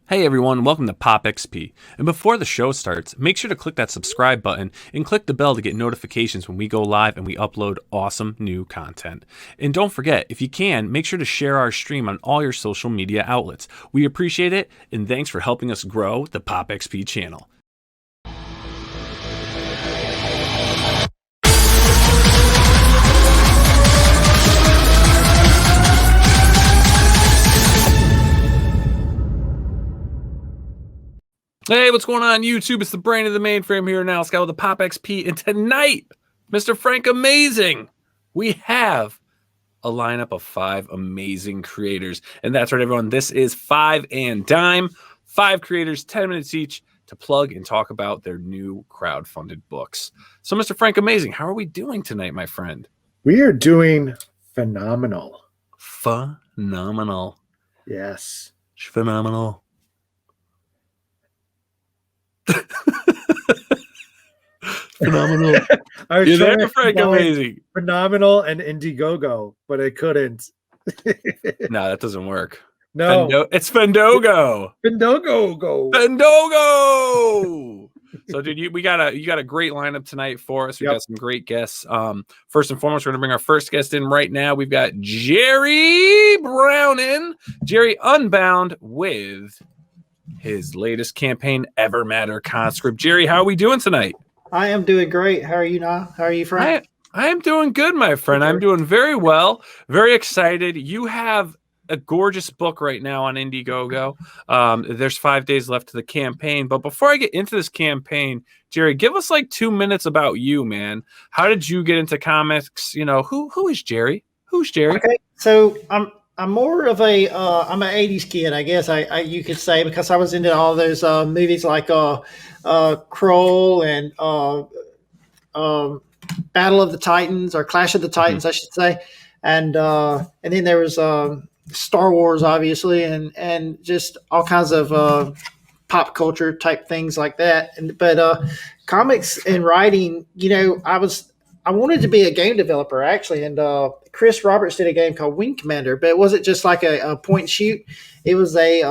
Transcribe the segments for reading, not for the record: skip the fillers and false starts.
Hey everyone, welcome to Pop XP. And before the show starts, make sure to click that subscribe button and click the bell to get notifications when we go live and we upload awesome new content. And don't forget, if you can, make sure to share our stream on all your social media outlets. We appreciate it, and thanks for helping us grow the Pop XP channel. Hey, what's going on YouTube? It's the brain of the mainframe here now, Scout with the Pop XP, and tonight, Mr. Frank Amazing, we have a lineup of 5 amazing creators. And that's right, everyone, this is 5 and Dime, 5 creators, 10 minutes each to plug and talk about their new crowdfunded books. So, Mr. Frank Amazing, how are we doing tonight, my friend? We are doing phenomenal. Phenomenal. Yes. Phenomenal. Phenomenal. You're there, Frank Amazing. Phenomenal and Indiegogo, but I couldn't. No, that doesn't work. No, it's Fendogo. Fendogo. Fendogo. So, dude, you got a great lineup tonight for us. We got some great guests. First and foremost, we're gonna bring our first guest in right now. We've got Jerry Brownin, Jerry Unbound, with his latest campaign, Evermatter Conscript. Jerry, how are we doing tonight? I am doing great. How are you now? How are you, Frank? I am doing good, my friend. I'm doing very well. Very excited. You have a gorgeous book right now on Indiegogo. There's 5 days left to the campaign. But before I get into this campaign, Jerry, give us like 2 minutes about you, man. How did you get into comics? You know, who is Jerry? Who's Jerry? Okay, so I'm more of a I'm an '80s kid, I guess you could say, because I was into all those movies like Kroll and Battle of the Titans, or Clash of the Titans, I should say, and then there was Star Wars, obviously, and just all kinds of pop culture type things like that. But comics and writing, you know, I wanted to be a game developer, actually, and Chris Roberts did a game called Wing Commander, but it wasn't just like a point and shoot. It was it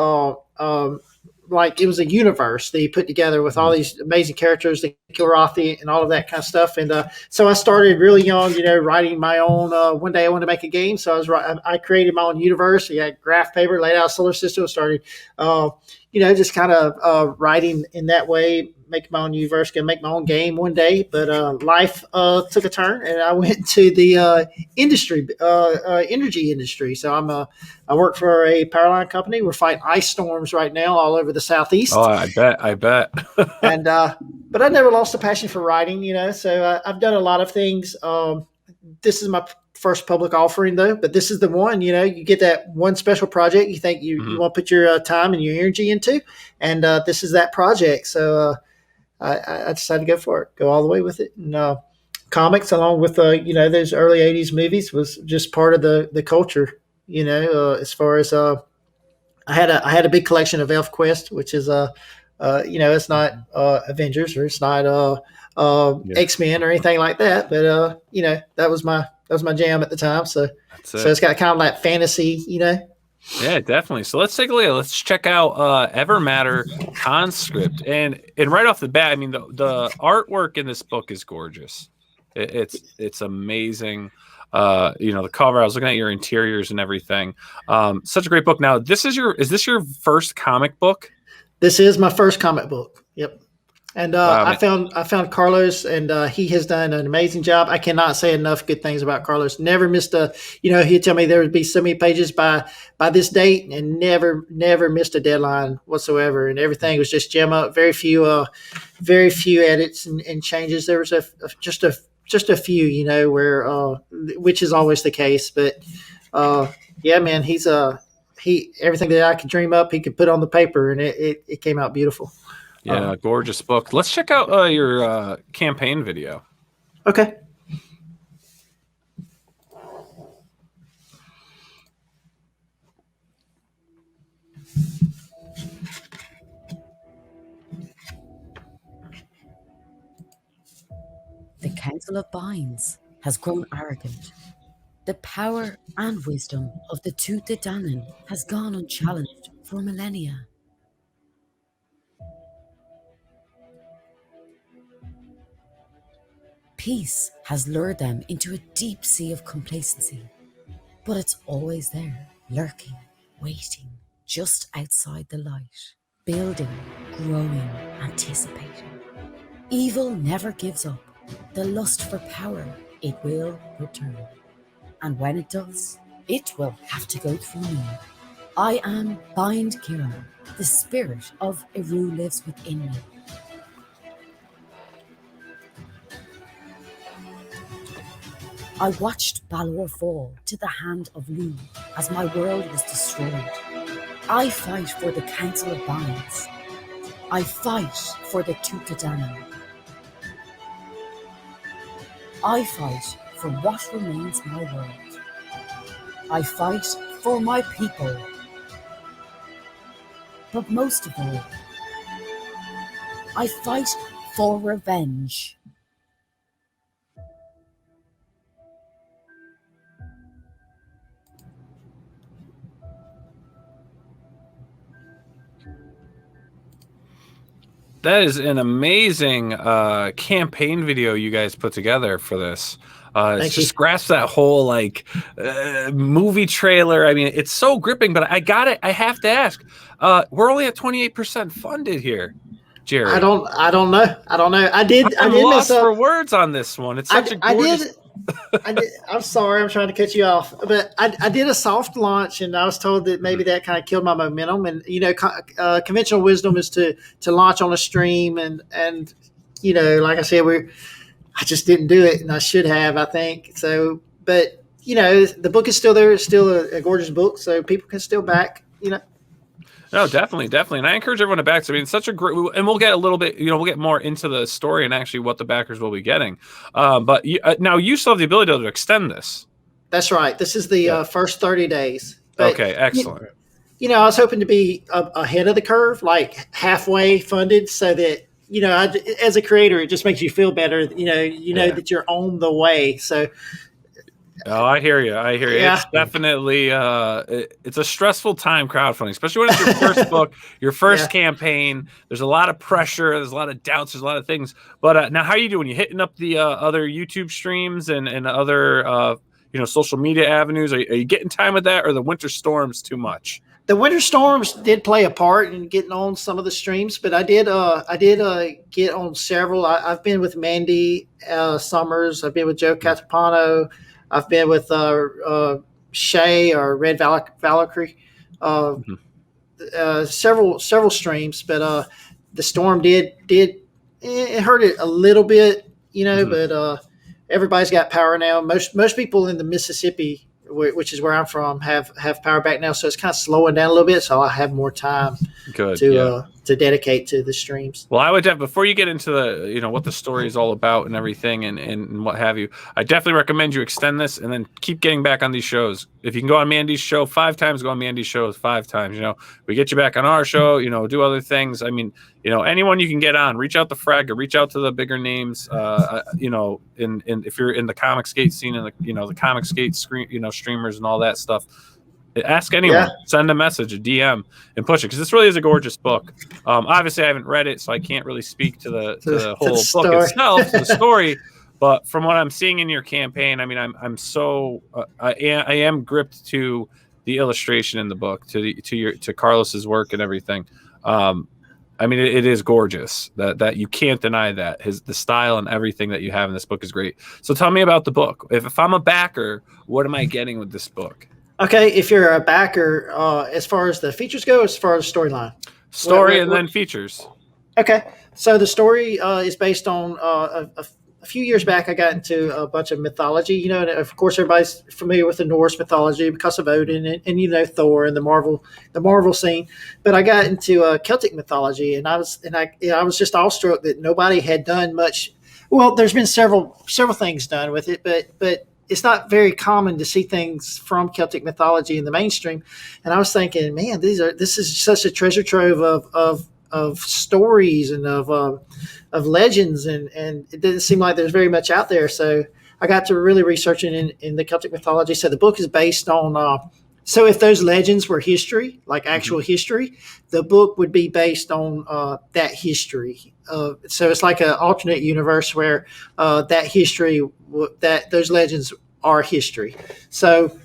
was a universe that he put together with all these amazing characters, the Kilrathi and all of that kind of stuff. And so I started really young, you know, writing my own. One day I wanted to make a game, so I created my own universe. I had graph paper, laid out a solar system, started, just kind of writing in that way, make my own universe, gonna make my own game one day. But life took a turn, and I went to the energy industry. So I work for a power line company. We're fighting ice storms right now all over the Southeast. Oh, I bet. And but I never lost a passion for writing, you know. So I've done a lot of things. This is my first public offering, though, but this is the one. You know, you get that one special project you think you want to put your time and your energy into, and this is that project. So I decided to go for it, go all the way with it. And comics, along with those early '80s movies, was just part of the culture. You know, as far as I had a big collection of ElfQuest, which is it's not Avengers, or it's not X-Men or anything like that, but that was my jam at the time. So it's got kind of like fantasy, you know. Yeah, definitely. So let's take a look. Let's check out Evermatter Conscript, and right off the bat, I mean, the artwork in this book is gorgeous. It's amazing. The cover. I was looking at your interiors and everything. Such a great book. Now, is this your first comic book? This is my first comic book. Yep. And Wow, I found Carlos, and he has done an amazing job. I cannot say enough good things about Carlos. Never missed he'd tell me there would be so many pages by this date, and never missed a deadline whatsoever. And everything was just gem up. Very few edits and changes. There was just a few, you know, where which is always the case. But yeah, man, he's everything that I could dream up, he could put on the paper, and it came out beautiful. Yeah, gorgeous book. Let's check out your campaign video. Okay. The Council of Binds has grown arrogant. The power and wisdom of the TUCCI'S has gone unchallenged for millennia. Peace has lured them into a deep sea of complacency, but it's always there, lurking, waiting, just outside the light, building, growing, anticipating. Evil never gives up. The lust for power, it will return. And when it does, it will have to go through me. I am Bind Kira. The spirit of Eru lives within me. I watched Balor fall to the hand of Lu as my world was destroyed. I fight for the Council of Binds. I fight for the TUCCI'S. I fight for what remains my world. I fight for my people. But most of all, I fight for revenge. That is an amazing campaign video you guys put together for this. It's just grasp that whole like movie trailer. I mean, it's so gripping. But I got it. I have to ask. We're only at 28% funded here, Jerry. I don't know. I did lost mess up for words on this one. It's such a gorgeous. I'm sorry, I'm trying to cut you off, but I did a soft launch, and I was told that maybe that kind of killed my momentum. And conventional wisdom is to launch on a stream, and like I said, I just didn't do it, and I should have, I think. So, but the book is still there. It's still a gorgeous book, so people can still back. No, definitely, and I encourage everyone to back. I mean, it's such a great, and we'll get a little bit, we'll get more into the story and actually what the backers will be getting. But now you still have the ability to extend this. That's right. This is the first 30 days. But, okay, excellent. I was hoping to be ahead of the curve, like halfway funded, so that as a creator, it just makes you feel better. That you're on the way. So. Oh, I hear you. Yeah. It's definitely it's a stressful time crowdfunding, especially when it's your first book, your first campaign. There's a lot of pressure. There's a lot of doubts. There's a lot of things. But now, how are you doing? You hitting up the other YouTube streams and other social media avenues? Are you getting time with that, or the winter storms too much? The winter storms did play a part in getting on some of the streams, but I did get on several. I've been with Mandy Summers. I've been with Joe Catapano. I've been with Shay or Red Valkyrie, several streams, but the storm did it hurt it a little bit, but everybody's got power now. Most people in the Mississippi, which is where I'm from, have power back now, so it's kind of slowing down a little bit, so I have more time to dedicate to the streams. Well, I would before you get into the what the story is all about and everything and what have you, I definitely recommend you extend this and then keep getting back on these shows. If you can go on Mandy's show 5 times, go on Mandy's show 5 times. We get you back on our show. Do other things. I mean, anyone you can get on, reach out to Frag, reach out to the bigger names. If you're in the comic skate scene and the comic skate streamers and all that stuff. Ask anyone, send a message, a DM, and push it, because this really is a gorgeous book. Obviously, I haven't read it, so I can't really speak to the whole book itself, to the story. But from what I'm seeing in your campaign, I mean, I'm so I am gripped to the illustration in the book, to Carlos's work and everything. I mean, it is gorgeous. That you can't deny that the style and everything that you have in this book is great. So tell me about the book. If I'm a backer, what am I getting with this book? Okay, if you're a backer, as far as the features go, as far as storyline? And then features. Okay, so the story is based on a few years back. I got into a bunch of mythology, and of course everybody's familiar with the Norse mythology because of Odin and Thor and the Marvel scene. But I got into Celtic mythology, and I was just awestruck that nobody had done much. Well, there's been several things done with it, but it's not very common to see things from Celtic mythology in the mainstream. And I was thinking, man, this is such a treasure trove of stories and of legends, and it didn't seem like there's very much out there. So I got to really researching in the Celtic mythology. So the book is based on So if those legends were history, like actual history, the book would be based on that history. So it's like an alternate universe where that history, that those legends are history. So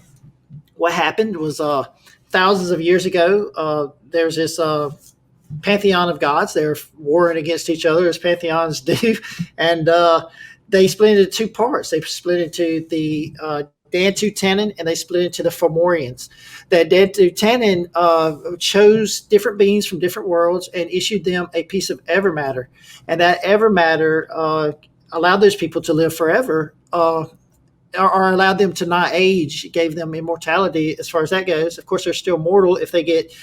what happened was thousands of years ago, there's this pantheon of gods. They're warring against each other as pantheons do, and they split into two parts. They split into the Dan-tu-Tannen, and they split into the Fomorians. That Dan-tu-Tannen chose different beings from different worlds and issued them a piece of Evermatter, and that Evermatter allowed those people to live forever. Or allowed them to not age, gave them immortality as far as that goes. Of course, they're still mortal if they get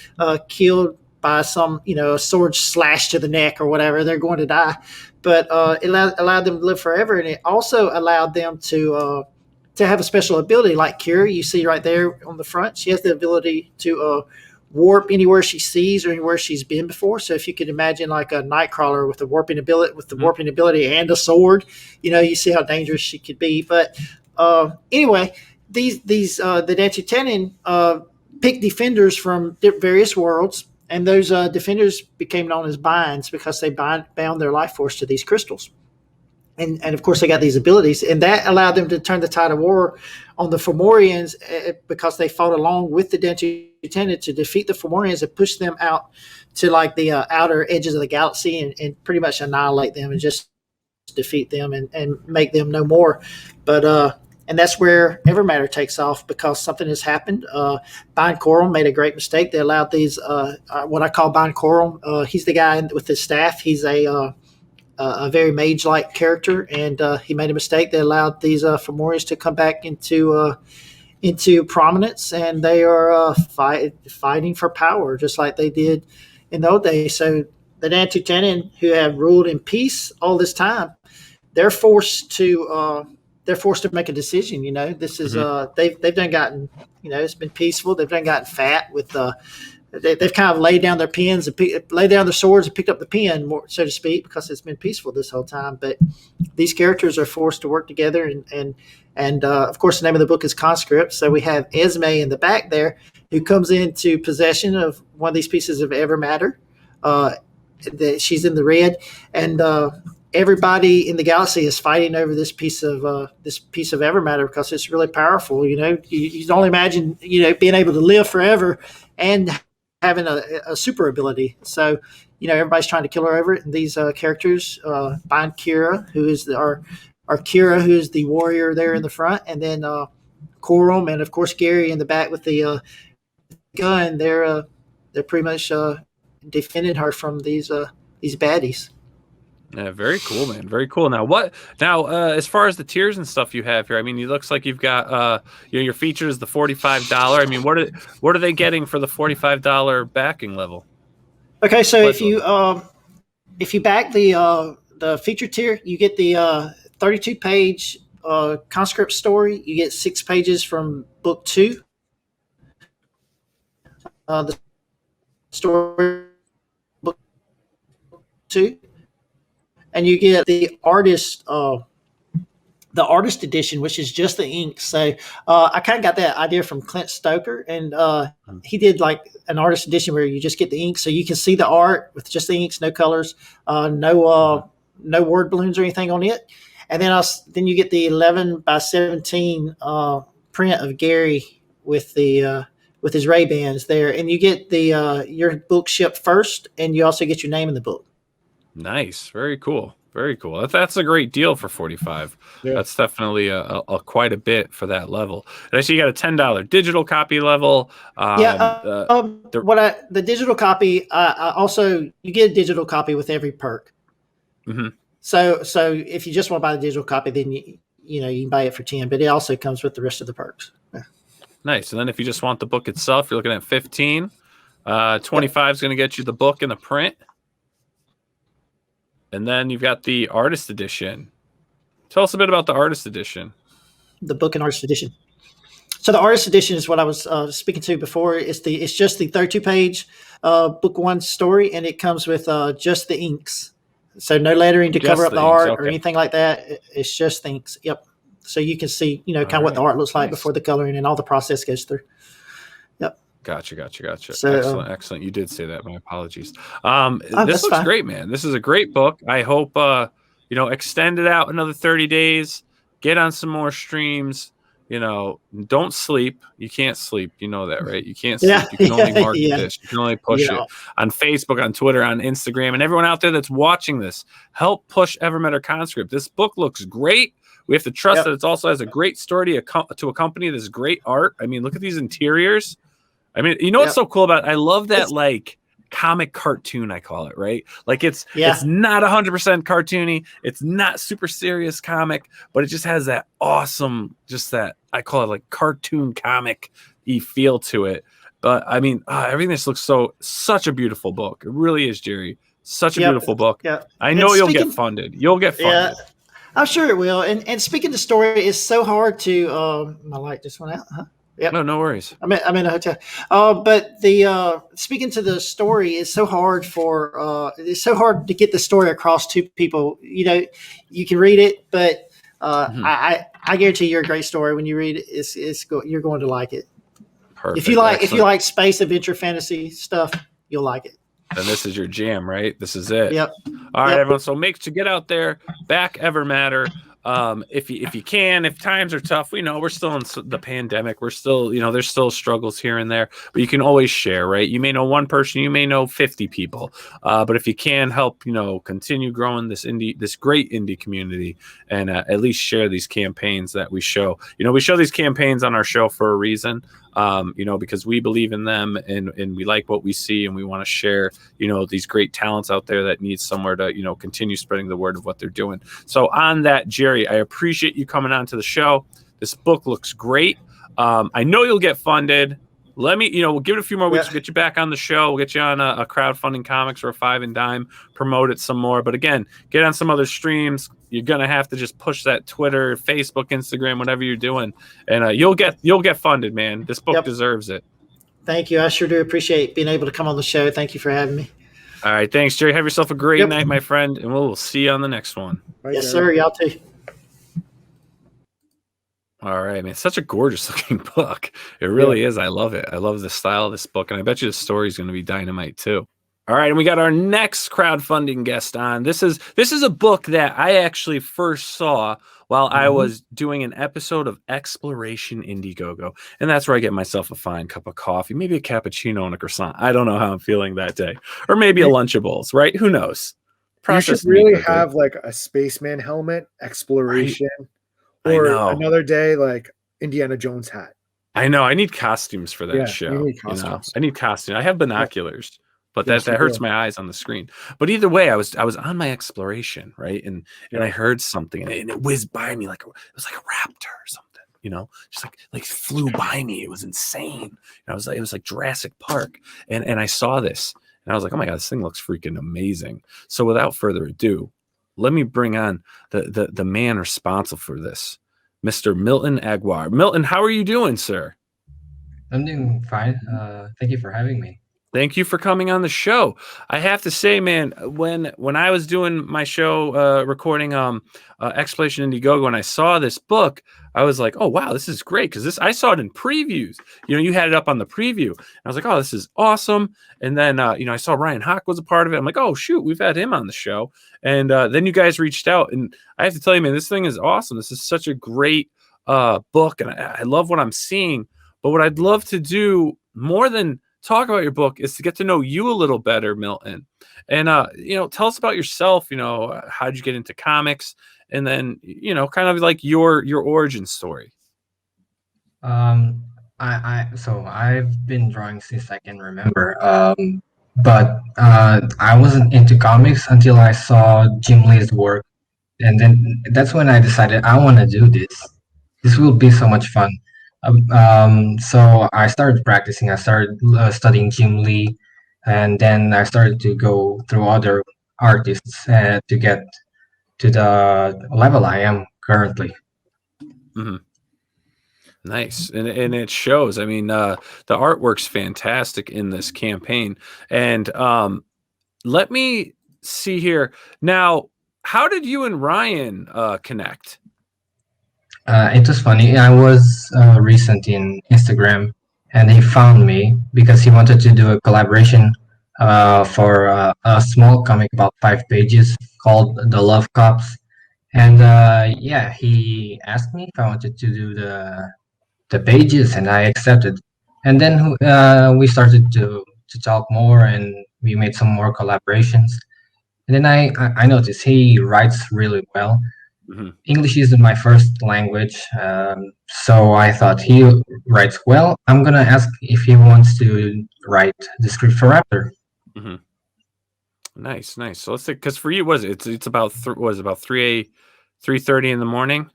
killed by some, a sword slashed to the neck or whatever, they're going to die. But it allowed them to live forever, and it also allowed them to have a special ability like Kira. You see right there on the front, she has the ability to warp anywhere she sees or anywhere she's been before. So if you could imagine like a Nightcrawler with the warping ability and a sword, you see how dangerous she could be. But anyway, the Dan-tu-Tannen picked defenders from various worlds, and those defenders became known as binds because they bound their life force to these crystals. And of course, they got these abilities, and that allowed them to turn the tide of war on the Fomorians because they fought along with the Dan-tu-Tannen to defeat the Fomorians and push them out to like the outer edges of the galaxy and pretty much annihilate them and just defeat them and make them no more. But and that's where Evermatter takes off because something has happened. Bind Corum made a great mistake. They allowed these, what I call Bind Corum. He's the guy with his staff. He's a very mage-like character, and he made a mistake. They allowed these Fomorians to come back into prominence, and they are fighting for power, just like they did in the old days. So the Dan-tu-Tannen, who have ruled in peace all this time, they're forced to make a decision. This is they've done gotten, it's been peaceful. They've done gotten fat with they've kind of laid down their pens and laid down their swords and picked up the pen, more so to speak, because it's been peaceful this whole time. But these characters are forced to work together, and of course the name of the book is Conscript. So we have Esme in the back there, who comes into possession of one of these pieces of Evermatter. She's in the red, and everybody in the galaxy is fighting over this piece of Evermatter because it's really powerful. You can only imagine being able to live forever and having a super ability. So everybody's trying to kill her over it. And these characters find Kira, who is our Kira, who is the warrior there in the front, and then Corum, and of course Gary in the back with the gun. They're pretty much defending her from these baddies. Yeah, very cool, man. Very cool. Now, as far as the tiers and stuff you have here, I mean, it looks like you've got, your feature is the $45. I mean, what are they getting for the $45 backing level? Okay, so if you back the feature tier, you get the 32-page Conscript story. You get 6 pages from book 2. The story book 2. And you get the artist edition, which is just the ink. So I kind of got that idea from Clint Stoker, and he did like an artist edition where you just get the ink, so you can see the art with just the inks, no colors, no word balloons or anything on it. And then you get the 11 by 17 print of Gary with his Ray-Bans there, and you get your book shipped first, and you also get your name in the book. Nice. Very cool. Very cool. That's a great deal for $45. Yeah. That's definitely a quite a bit for that level. And I see you got a $10 digital copy level. The digital copy, also you get a digital copy with every perk. Mm-hmm. So if you just want to buy the digital copy, then you can buy it for $10, but it also comes with the rest of the perks. Yeah. Nice. And then if you just want the book itself, you're looking at $15. $25 is going to get you the book and the print. And then you've got the artist edition. Tell us a bit about the artist edition. The book and artist edition. So the artist edition is what I was speaking to before. It's just the 32-page book 1 story, and it comes with just the inks. So no lettering to cover up the art or anything like that. It's just the inks. Yep. So you can see, kind of what the art looks like before the coloring and all the process goes through. Gotcha. So, Excellent. You did say that. My apologies. oh, This that's looks fine. great, man. This is a great book. I hope extend it out another 30 days. Get on some more streams. Don't sleep. You can't sleep. You know that, right? You can't sleep. Yeah, You can only yeah, market yeah, this. You can only push yeah. it on Facebook, on Twitter, on Instagram, and everyone out there that's watching this. Help push Evermatter Conscript. This book looks great. We have to trust that it also has a great story to accompany this great art. I mean, look at these interiors. I mean, you know what's so cool about it? I love that like comic cartoon, I call it, right? Like it's not 100% cartoony. It's not super serious comic, but it just has that awesome, just that I call it like cartoon comic-y feel to it. But I mean, everything just looks such a beautiful book. It really is, Jerry. Such a beautiful book. Yeah. I know you'll get funded. You'll get funded. Yeah, I'm sure it will. And speaking of the story, it's so hard to. My light just went out. Huh? Yep. No worries. I'm in a hotel. But the speaking to the story is so hard it's so hard to get the story across to people. You can read it, but I guarantee you're a great story when you read it. You're going to like it. Perfect. If you like space adventure fantasy stuff, you'll like it. Then this is your jam, right? This is it. Yep. All right, everyone. So make sure to get out there, back Evermatter. If you can, if times are tough, we know we're still in the pandemic. We're still, there's still struggles here and there, but you can always share, right? You may know one person, you may know 50 people, but if you can help, continue growing this great indie community, and at least share these campaigns that we show. We show these campaigns on our show for a reason. Because we believe in them and we like what we see, and we want to share, these great talents out there that need somewhere to, continue spreading the word of what they're doing. So on that, Jerry, I appreciate you coming on to the show. This book looks great. I know you'll get funded. Let me, we'll give it a few more weeks. We'll get you back on the show. We'll get you on a crowdfunding comics or a 5 and dime, promote it some more. But again, get on some other streams. You're going to have to just push that Twitter, Facebook, Instagram, whatever you're doing. And you'll get funded, man. This book deserves it. Thank you. I sure do appreciate being able to come on the show. Thank you for having me. All right. Thanks, Jerry. Have yourself a great night, my friend. And we'll see you on the next one. Yes, sir. Y'all too. All right, man. It's such a gorgeous looking book. It really is. I love it. I love the style of this book. And I bet you the story is going to be dynamite too. All right. And we got our next crowdfunding guest on. This is a book that I actually first saw while I was doing an episode of Exploration Indiegogo. And that's where I get myself a fine cup of coffee, maybe a cappuccino and a croissant. I don't know how I'm feeling that day. Or maybe a Lunchables, right? Who knows? You should really have like a spaceman helmet, Exploration. Right. Or another day, like Indiana Jones hat. I know. I need costumes for that show. You need costumes. I need costumes. I have binoculars, but that hurts my eyes on the screen. But either way, I was on my exploration, right? And I heard something, and it whizzed by me like it was like a raptor or something, just like flew by me. It was insane. And it was like Jurassic Park, and I saw this, and I was like, oh my god, this thing looks freaking amazing. So without further ado, let me bring on the man responsible for this, Mr. Milton Aguiar. Milton, how are you doing, sir? I'm doing fine. Thank you for having me. Thank you for coming on the show. I have to say, man, when I was doing my show, recording Exploration Indiegogo, and I saw this book, I was like, oh, wow, this is great. Because I saw it in previews. You had it up on the preview. And I was like, oh, this is awesome. And then, I saw Ryan Hawk was a part of it. I'm like, oh, shoot, we've had him on the show. And then you guys reached out. And I have to tell you, man, this thing is awesome. This is such a great book. And I love what I'm seeing. But what I'd love to do more than talk about your book is to get to know you a little better, Milton. And, tell us about yourself. How did you get into comics? And then, kind of like your origin story. So I've been drawing since I can remember. But I wasn't into comics until I saw Jim Lee's work. And then that's when I decided I want to do this. This will be so much fun. So I started practicing. I started studying Jim Lee, and then I started to go through other artists to get to the level I am currently. Mm-hmm. Nice. And it shows. I mean, the artwork's fantastic in this campaign. And let me see here. Now, how did you and Ryan connect? It was funny. I was recent in Instagram, and he found me because he wanted to do a collaboration for a small comic about 5 pages called The Love Cops. And yeah, he asked me if I wanted to do the pages, and I accepted. And then we started to talk more, and we made some more collaborations. And then I noticed he writes really well. Mhm. English isn't my first language, so I thought he writes well. I'm gonna ask if he wants to write the script for Raptor. Mhm. Nice, nice. So let's say, because for you, it's about about 3:30 in the morning.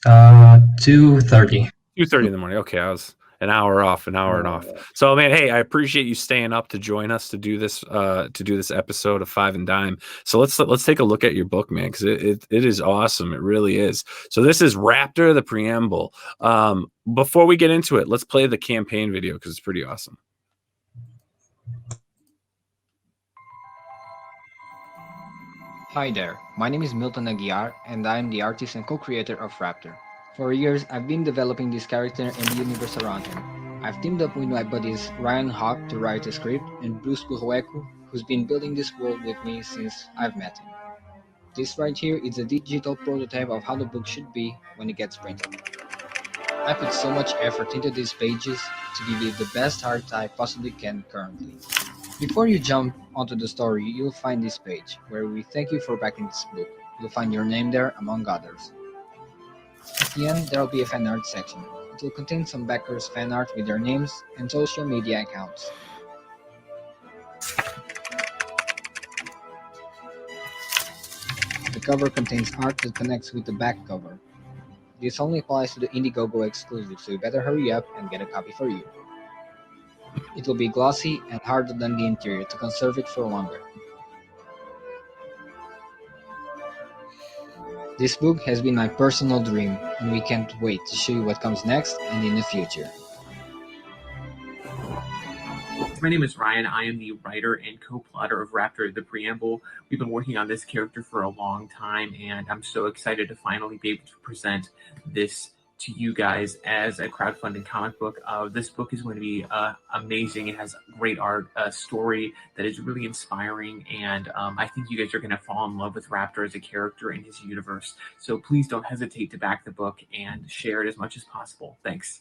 2:30. 2:30 in the morning. Okay, I was an hour off, an hour and off. So man, hey, I appreciate you staying up to join us to do this episode of Five and Dime. So let's take a look at your book, man, because it is awesome. It really is. So this is Raptor, the Preamble. Before we get into it, let's play the campaign video because it's pretty awesome. Hi there, my name is Milton Aguiar, and I am the artist and co-creator of Raptor. For years, I've been developing this character and the universe around him. I've teamed up with my buddies Ryan Hawk to write a script, and Bruce Buhueku, who's been building this world with me since I've met him. This right here is a digital prototype of how the book should be when it gets printed. I put so much effort into these pages to give you the best art I possibly can currently. Before you jump onto the story, you'll find this page, where we thank you for backing this book. You'll find your name there, among others. At the end, there'll be a fan art section. It will contain some backers' fan art with their names and social media accounts. The cover contains art that connects with the back cover. This only applies to the Indiegogo exclusive, so you better hurry up and get a copy for you. It will be glossy and harder than the interior to conserve it for longer. This book has been my personal dream, and we can't wait to show you what comes next and in the future. My name is Ryan. I am the writer and co-plotter of Raptor, the Preamble. We've been working on this character for a long time, and I'm so excited to finally be able to present this to you guys as a crowdfunding comic book. This book is going to be amazing. It has great art, a story that is really inspiring, and I think you guys are going to fall in love with Raptor as a character in his universe. So please don't hesitate to back the book and share it as much as possible. Thanks.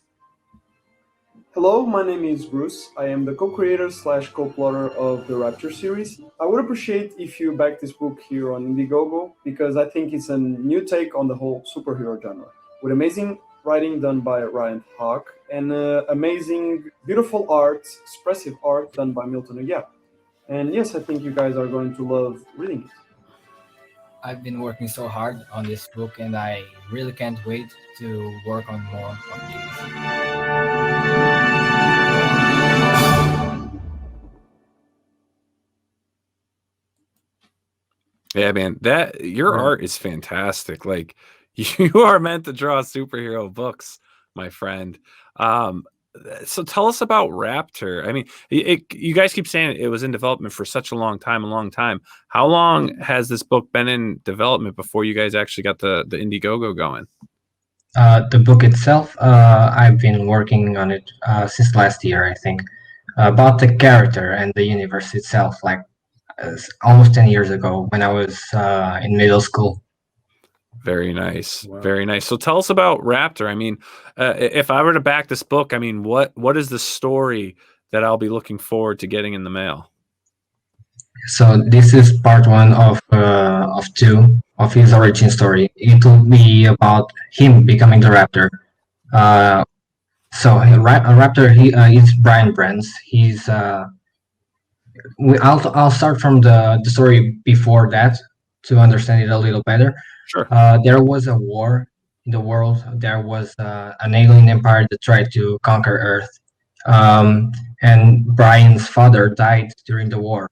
Hello, my name is Bruce. I am the co-creator / co-plotter of the Raptor series. I would appreciate if you back this book here on Indiegogo, because I think it's a new take on the whole superhero genre, with amazing writing done by Ryan Hawk and amazing, beautiful art, expressive art done by Milton Aguiar. And yes, I think you guys are going to love reading it. I've been working so hard on this book, and I really can't wait to work on more of these. Yeah, man, that your art is fantastic. Like you are meant to draw superhero books, my friend. So tell us about Raptor. I mean, you guys keep saying it was in development for such a long time. How long has this book been in development before you guys actually got the Indiegogo going? The book itself, I've been working on it since last year, I think. About the character and the universe itself, like almost 10 years ago when I was in middle school. Very nice. Wow. Very nice. So tell us about Raptor. I mean, if I were to back this book, I mean, what is the story that I'll be looking forward to getting in the mail? So this is part one of 2 of his origin story. It will be about him becoming the Raptor. So Raptor, he is Brian Brands. He's I'll start from the story before that to understand it a little better. Sure. There was a war in the world. There was an alien empire that tried to conquer Earth. And Brian's father died during the war.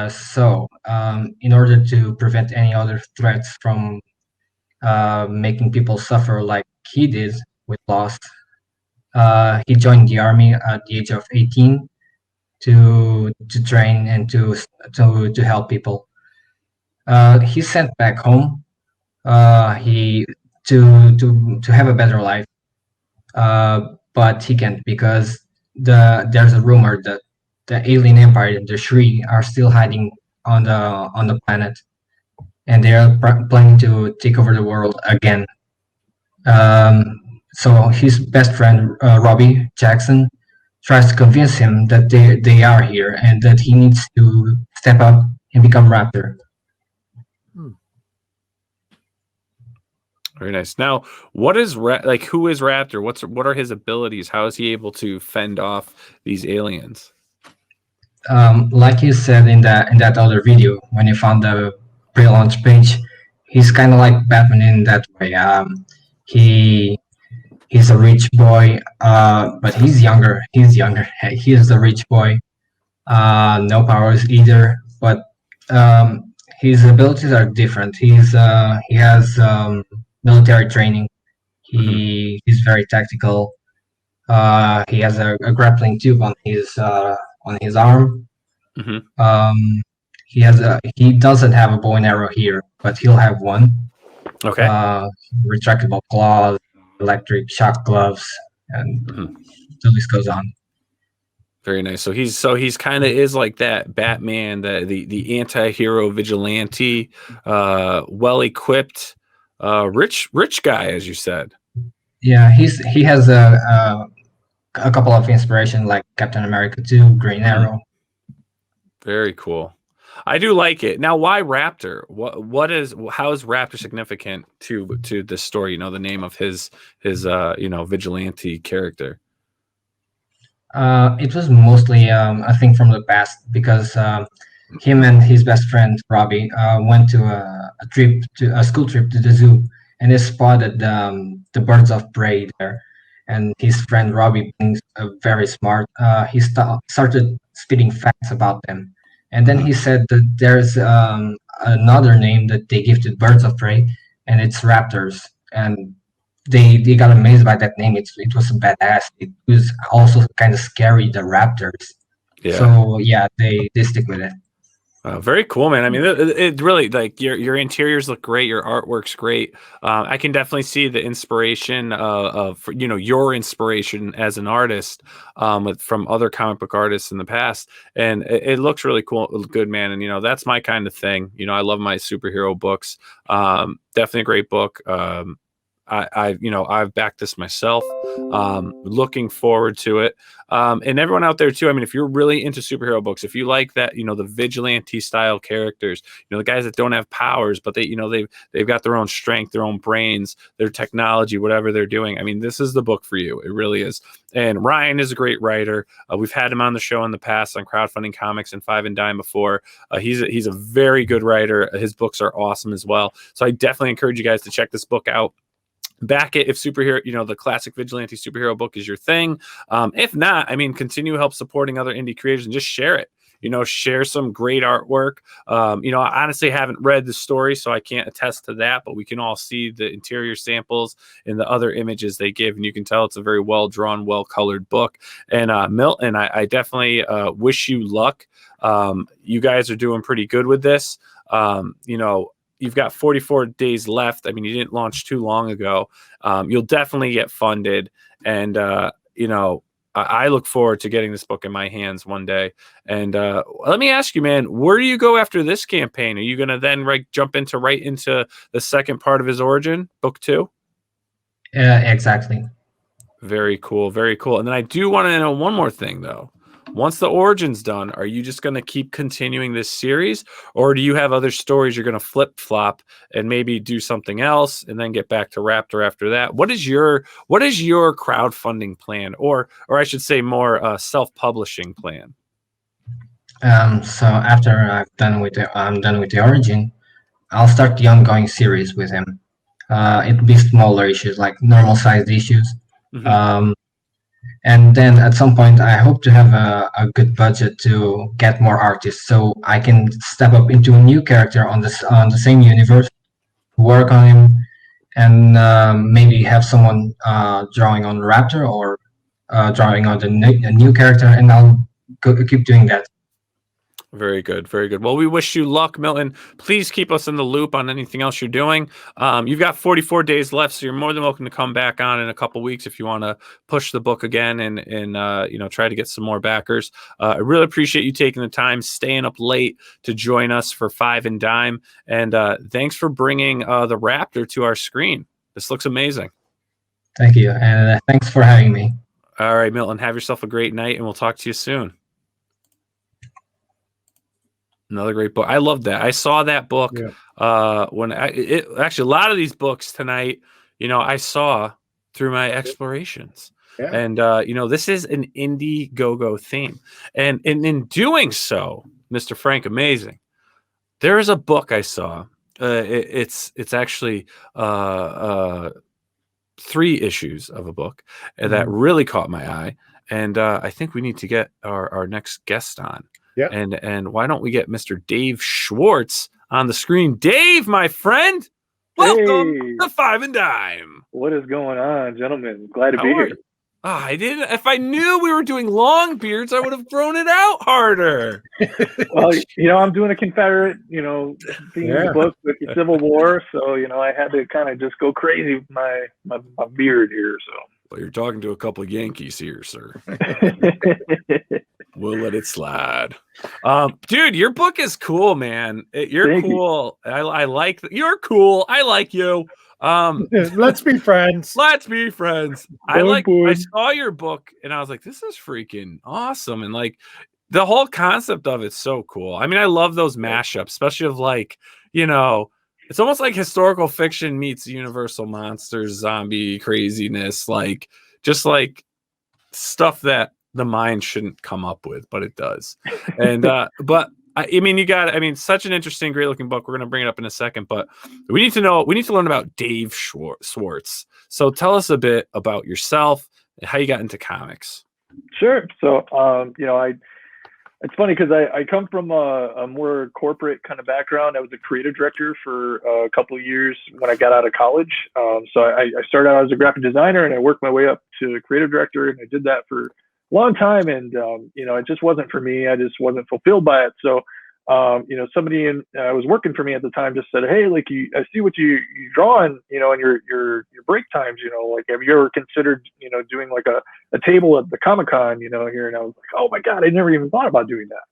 So in order to prevent any other threats from making people suffer like he did with loss, he joined the army at the age of 18 to train and to help people. He's sent back home. He to have a better life. but he can't because there's a rumor that the alien empire, the Shri, are still hiding on the planet, and they are planning to take over the world again. So his best friend Robbie Jackson tries to convince him that they are here and that he needs to step up and become Raptor. Very nice. Now, what is who is Raptor? What are his abilities? How is he able to fend off these aliens? Like you said in that other video, when you found the pre-launch page, he's kind of like Batman in that way. He's a rich boy, but he's younger. He's the rich boy. No powers either, but his abilities are different. He has military training. He's very tactical. He has a grappling tube on his arm. He doesn't have a bow and arrow here, but he'll have one. Okay. Retractable claws, electric shock gloves, and the list goes on. Very nice. So he's kind of is like that Batman, the anti-hero vigilante, well equipped, rich guy, as you said. Yeah, he has a couple of inspiration like Captain America 2, Green Arrow. Very cool. I do like it. Now, why Raptor? How is Raptor significant to this story? You know, the name of his vigilante character. It was mostly a thing from the past because him and his best friend Robbie went to a school trip to the zoo, and they spotted the birds of prey there. And his friend Robbie, being very smart, he started spitting facts about them. And then he said that there's another name that they give to birds of prey, and it's raptors. And they got amazed by that name. It was badass. It was also kind of scary, the raptors. Yeah. So yeah, they stick with it. Very cool, man. I mean, it really, like, your interiors look great. Your artwork's great. I can definitely see the inspiration of your inspiration as an artist from other comic book artists in the past, and it looks really cool, good, man. And that's my kind of thing. I love my superhero books. Definitely a great book. I've backed this myself. Looking forward to it. And everyone out there too. I mean, if you're really into superhero books, if you like that, the vigilante style characters, the guys that don't have powers, but they've got their own strength, their own brains, their technology, whatever they're doing. I mean, this is the book for you. It really is. And Ryan is a great writer. We've had him on the show in the past on Crowdfunding Comics and Five and Dime before. He's a very good writer. His books are awesome as well. So I definitely encourage you guys to check this book out. Back it if superhero, the classic vigilante superhero book is your thing. If not, I mean, continue help supporting other indie creators and just share it. Share some great artwork. I honestly haven't read the story, so I can't attest to that, but we can all see the interior samples and the other images they give, and you can tell it's a very well drawn, well colored book. And Milton, I definitely wish you luck. You guys are doing pretty good with this. You've got 44 days left. I mean, you didn't launch too long ago. You'll definitely get funded. And, I look forward to getting this book in my hands one day. And let me ask you, man, where do you go after this campaign? Are you going to then jump right into the second part of his origin, book 2? Yeah, exactly. Very cool. Very cool. And then I do want to know one more thing, though. Once the origin's done, are you just going to keep continuing this series, or do you have other stories you're going to flip-flop and maybe do something else and then get back to Raptor after that? What is your crowdfunding plan, or I should say more self-publishing plan? So after I'm done with the origin, I'll start the ongoing series with him. It'll be smaller issues, like normal-sized issues. And then at some point, I hope to have a good budget to get more artists, so I can step up into a new character on the same universe, work on him, and maybe have someone drawing on Raptor or drawing on a new character, and I'll keep doing that. Very good. Very good. Well, we wish you luck, Milton. Please keep us in the loop on anything else you're doing. You've got 44 days left, so you're more than welcome to come back on in a couple weeks if you want to push the book again and try to get some more backers. I really appreciate you taking the time, staying up late to join us for Five and Dime. And thanks for bringing the Raptor to our screen. This looks amazing. Thank you. And thanks for having me. All right, Milton, have yourself a great night, and we'll talk to you soon. Another great book. I love that. I saw that book when actually a lot of these books tonight, I saw through my explorations. Yeah. And, this is an Indiegogo theme. And in doing so, Mr. Frank Amazing, there is a book I saw. It's actually 3 issues of a book that really caught my eye. And I think we need to get our next guest on. Yeah. And why don't we get Mr. Dave Swartz on the screen? Dave, my friend, welcome to Five and Dime. What is going on, gentlemen? Glad to be here. I didn't. If I knew we were doing long beards, I would have thrown it out harder. Well, I'm doing a Confederate, themed book with the Civil War, so I had to kind of just go crazy with my beard here. So. Well, you're talking to a couple of Yankees here, sir. We'll let it slide. Dude, your book is cool, man. You're cool. I like you're cool. I like you. Let's be friends. Let's be friends. I saw your book and I was like, this is freaking awesome. And like the whole concept of it's so cool. I mean, I love those mashups, especially of like, it's almost like historical fiction meets Universal Monsters, zombie craziness, like just like stuff that the mind shouldn't come up with, but it does. And but such an interesting, great looking book. We're going to bring it up in a second, but we need to learn about Dave Swartz. So tell us a bit about yourself and how you got into comics. Sure. So it's funny because I come from a more corporate kind of background. I was a creative director for a couple of years when I got out of college. So I started out as a graphic designer and I worked my way up to creative director, and I did that for a long time. And, it just wasn't for me. I just wasn't fulfilled by it. So, somebody was working for me at the time just said, hey, like I see what you draw in, in your break times, like, have you ever considered, doing like a table at the Comic-Con, here? And I was like, oh my God, I never even thought about doing that.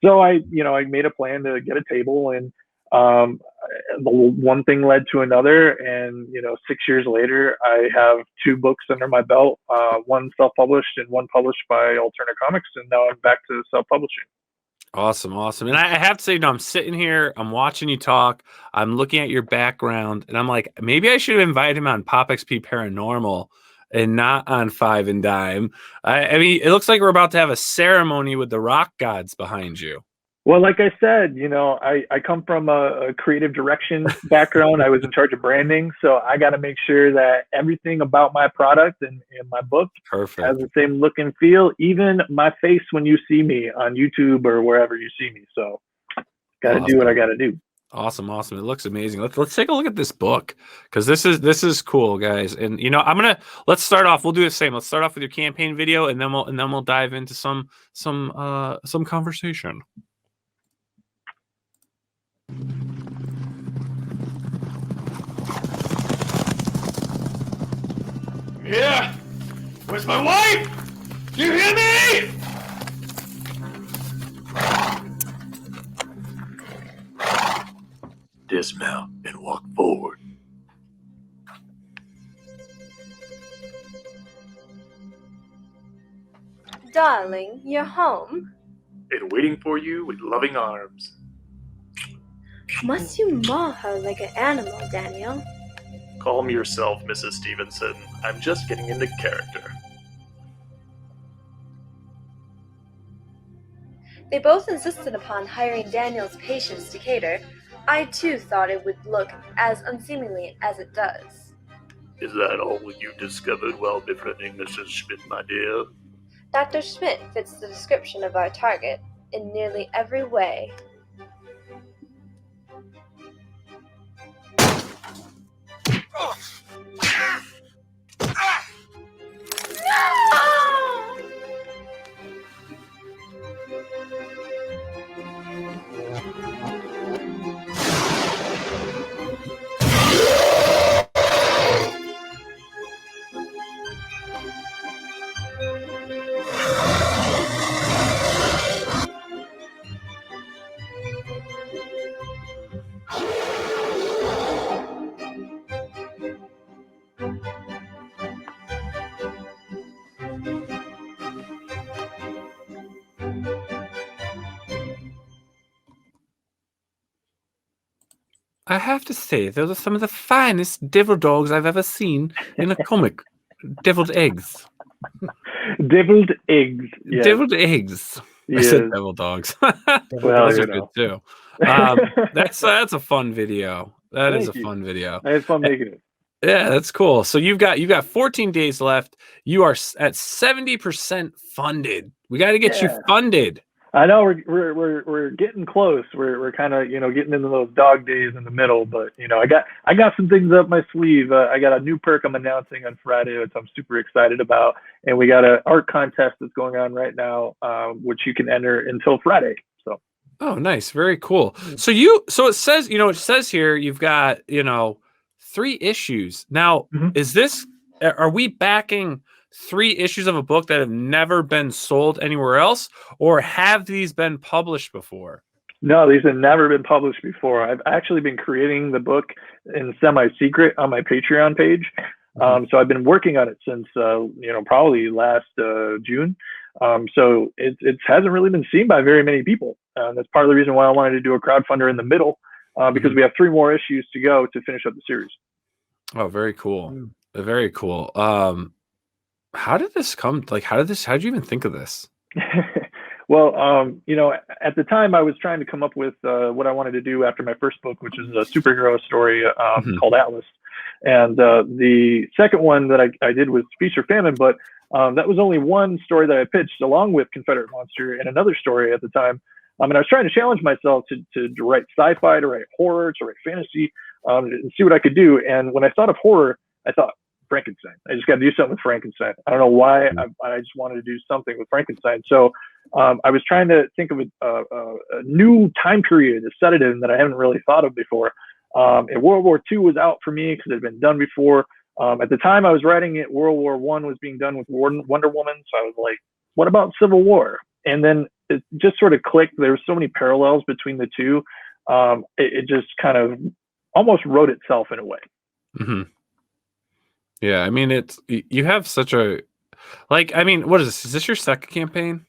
So I made a plan to get a table, and the one thing led to another. And, 6 years later, I have 2 books under my belt, one self-published and one published by Alterna Comics. And now I'm back to self-publishing. Awesome. And I have to say, I'm sitting here, I'm watching you talk, I'm looking at your background, and I'm like, maybe I should invite him on Pop XP Paranormal and not on Five and Dime. I mean, it looks like we're about to have a ceremony with the rock gods behind you. Well, like I said, I come from a creative direction background. I was in charge of branding, so I got to make sure that everything about my product and my book has the same look and feel, even my face when you see me on YouTube or wherever you see me. So got to do what I got to do. Awesome. It looks amazing. Let's take a look at this book, because this is cool, guys. And let's start off. We'll do the same. Let's start off with your campaign video, and then we'll dive into some conversation. Yeah, where's my wife? Do you hear me? Dismount and walk forward. Darling, you're home? And waiting for you with loving arms. Must you maul her like an animal, Daniel? Calm yourself, Mrs. Stevenson. I'm just getting into character. They both insisted upon hiring Daniel's patients to cater. I too thought it would look as unseemly as it does. Is that all you discovered while befriending Mrs. Schmidt, my dear? Dr. Schmidt fits the description of our target in nearly every way. I have to say, those are some of the finest devil dogs I've ever seen in a comic. Deviled eggs. Deviled eggs. Yes. Deviled eggs. Yes. I said devil dogs. Well, Those you are know. good too. That's a fun video. That is a fun video. I had fun making it. Yeah, that's cool. So you've got 14 days left. You are at 70% funded. We got to get you funded. I know we're getting close. We're kind of getting into those dog days in the middle, but I got some things up my sleeve. I got a new perk I'm announcing on Friday, which I'm super excited about, and we got an art contest that's going on right now, which you can enter until Friday. So. Oh, nice, very cool. So it says here you've got 3 issues. Now, are we backing 3 issues of a book that have never been sold anywhere else, or have these been published before? No, these have never been published before. I've actually been creating the book in semi-secret on my Patreon page. So I've been working on it since, probably last June. So it hasn't really been seen by very many people. That's part of the reason why I wanted to do a crowdfunder in the middle, because we have 3 more issues to go to finish up the series. Oh, very cool. Very cool. How did this come? Like, how did you even think of this? Well, at the time I was trying to come up with what I wanted to do after my first book, which is a superhero story called Atlas. And the second one that I did was Feast or Famine, but that was only one story that I pitched along with Confederate Monster and another story at the time. And I was trying to challenge myself to write sci-fi, to write horror, to write fantasy, and see what I could do. And when I thought of horror, I thought, Frankenstein. I just got to do something with Frankenstein. I don't know why. I just wanted to do something with Frankenstein. So I was trying to think of a new time period to set it in that I haven't really thought of before. And World War II was out for me because it had been done before. At the time I was writing it, World War I was being done with Wonder Woman. So I was like, what about Civil War? And then it just sort of clicked. There were so many parallels between the two. It just kind of almost wrote itself in a way. Mm-hmm. Yeah, I mean, you have such a, what is this? Is this your second campaign?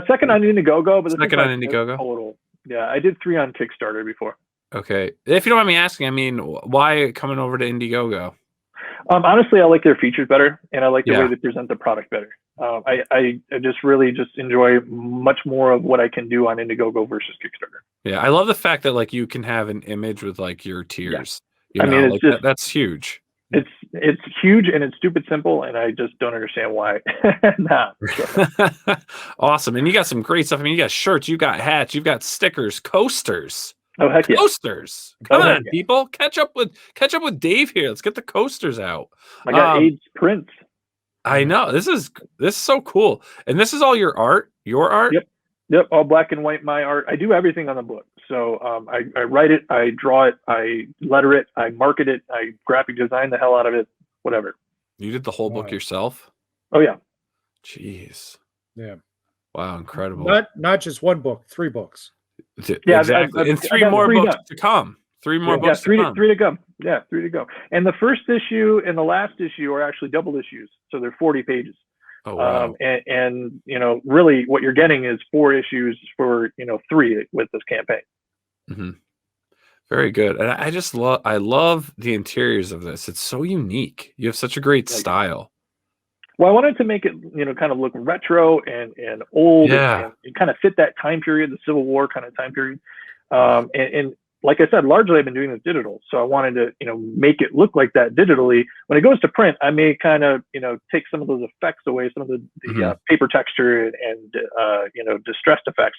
Second on Indiegogo, but second on Indiegogo. Total. Yeah, I did 3 on Kickstarter before. Okay, if you don't mind me asking, why coming over to Indiegogo? Honestly, I like their features better, and I like the way they present the product better. I just really enjoy much more of what I can do on Indiegogo versus Kickstarter. Yeah, I love the fact that you can have an image with your tiers. Yeah. It's just, that's huge. It's huge and it's stupid simple, and I just don't understand why. Awesome. And you got some great stuff. You got shirts, you got hats, you've got stickers, coasters. Oh, heck yeah. Coasters. Come on, people. Catch up with Dave here. Let's get the coasters out. I got AIDS prints. I know. This is so cool. And this is all your art? Your art? Yep, all black and white, my art. I do everything on the book. So I write it, I draw it, I letter it, I market it, I graphic design the hell out of it, whatever. You did the whole book yourself? Oh, yeah. Jeez. Yeah. Wow, incredible. Not just one book, 3 books. Yeah, exactly. And 3 more books to come. 3 more books to come. 3 to go. Yeah, 3 to go. And the first issue and the last issue are actually double issues. So they're 40 pages. Oh, wow. And really what you're getting is 4 issues for 3 with this campaign. Mm-hmm. Very good. And I love the interiors of this. It's so unique. You have such a great style. Well, I wanted to make it kind of look retro and old, and kind of fit that time period, the Civil War kind of time period. And like I said, largely I've been doing this digital, so I wanted to make it look like that digitally. When it goes to print, I may kind of take some of those effects away, some of the paper texture and distressed effects,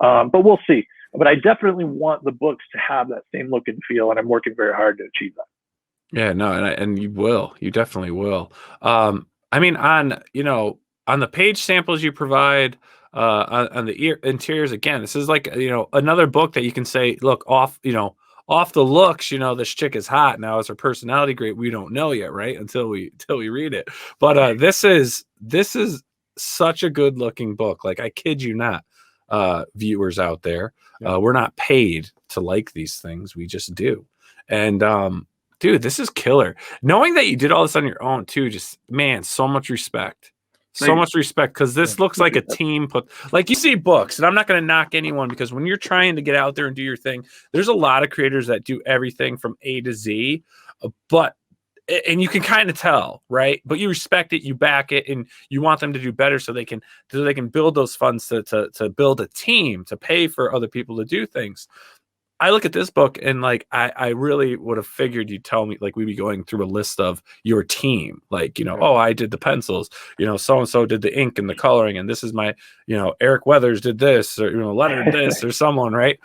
but we'll see. But I definitely want the books to have that same look and feel, and I'm working very hard to achieve that. Yeah, no, and you will. You definitely will. On the page samples you provide, on the interiors, again, this is another book that you can say, look, off the looks, this chick is hot. Now, is her personality great? We don't know yet, right? Until we read it. But this is such a good looking book. I kid you not, viewers out there. We're not paid to like these things. We just do. And dude, this is killer. Knowing that you did all this on your own too, just, man, so much respect. So much respect, because this looks like a team put. Like, you see books, and I'm not going to knock anyone, because when you're trying to get out there and do your thing, there's a lot of creators that do everything from A to Z, and you can kind of tell, right? But you respect it, you back it, and you want them to do better, so they can build those funds to build a team, to pay for other people to do things. I look at this book, and like, I really would have figured you'd tell me, like, we'd be going through a list of your team, like, oh, I did the pencils, so and so did the ink and the coloring, and this is my, Eric Weathers did this, or Leonard this, or someone, right?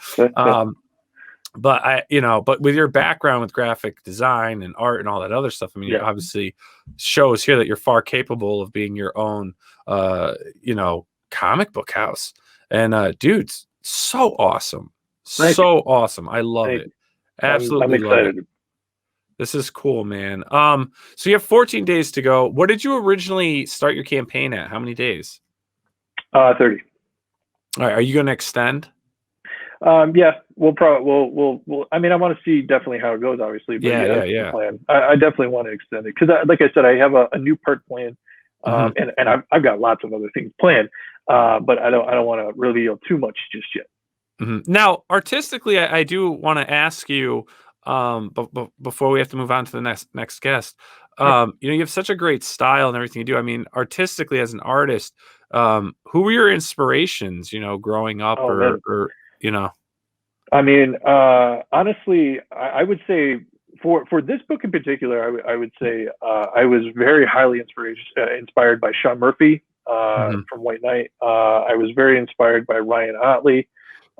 But but with your background with graphic design and art and all that other stuff, I mean, it obviously shows here that you're far capable of being your own, comic book house. And dude, so awesome. Awesome. I love it. Absolutely. I'm excited. Love it. This is cool, man. So you have 14 days to go. What did you originally start your campaign at? How many days? 30. All right. Are you going to extend? Yeah, we'll I mean, I want to see definitely how it goes, obviously. But that's the plan. I definitely want to extend it, because, like I said, I have a new part planned, and I've got lots of other things planned, but I don't want to reveal too much just yet. Now, artistically, I do want to ask you, before we have to move on to the next guest, you have such a great style and everything you do. I mean, artistically, as an artist, who were your inspirations, growing up, I mean, honestly, I would say for this book in particular, I would say I was very highly inspired by Sean Murphy from White Knight. I was very inspired by Ryan Otley.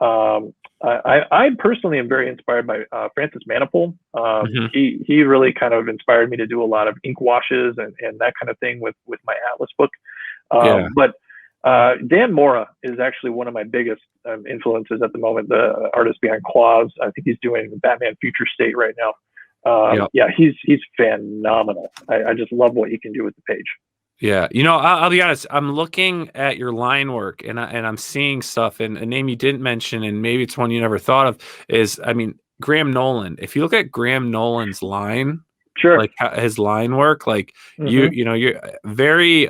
I personally am very inspired by Francis Manapul. He really kind of inspired me to do a lot of ink washes and that kind of thing with my Atlas book. But Dan Mora is actually one of my biggest influences at the moment, the artist behind Claws. I think he's doing Batman Future State right now. He's phenomenal. I just love what he can do with the page. Yeah, I'll be honest. I'm looking at your line work, and I'm seeing stuff. And a name you didn't mention, and maybe it's one you never thought of, is, I mean, Graham Nolan. If you look at Graham Nolan's line, like his line work, like you're very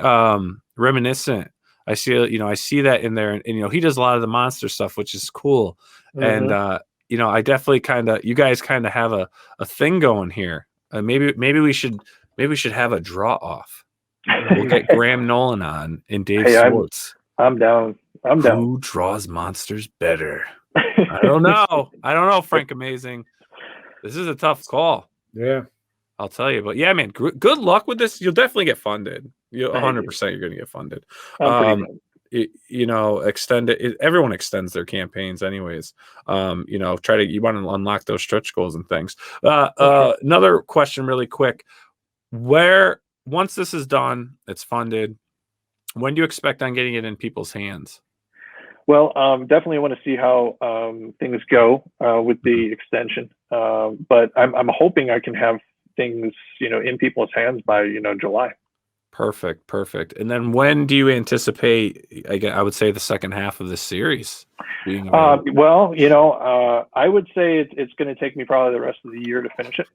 reminiscent. I see that in there, and he does a lot of the monster stuff, which is cool. And I definitely you guys kind of have a thing going here. Maybe we should have a draw off. We'll get Graham Nolan on and Dave Swartz. I'm down. Who draws monsters better? I don't know, Frank Amazing. This is a tough call. Yeah. I'll tell you. But yeah, man, good luck with this. You'll definitely get funded. 100% you're going to get funded. Extend it. Everyone extends their campaigns anyways. You want to unlock those stretch goals and things. Another question really quick. Once this is done, it's funded, when do you expect on getting it in people's hands? Well, definitely want to see how things go with the extension. But I'm hoping I can have things, in people's hands by, July. Perfect. And then when do you anticipate, I would say, the second half of this series being well, I would say it's going to take me probably the rest of the year to finish it.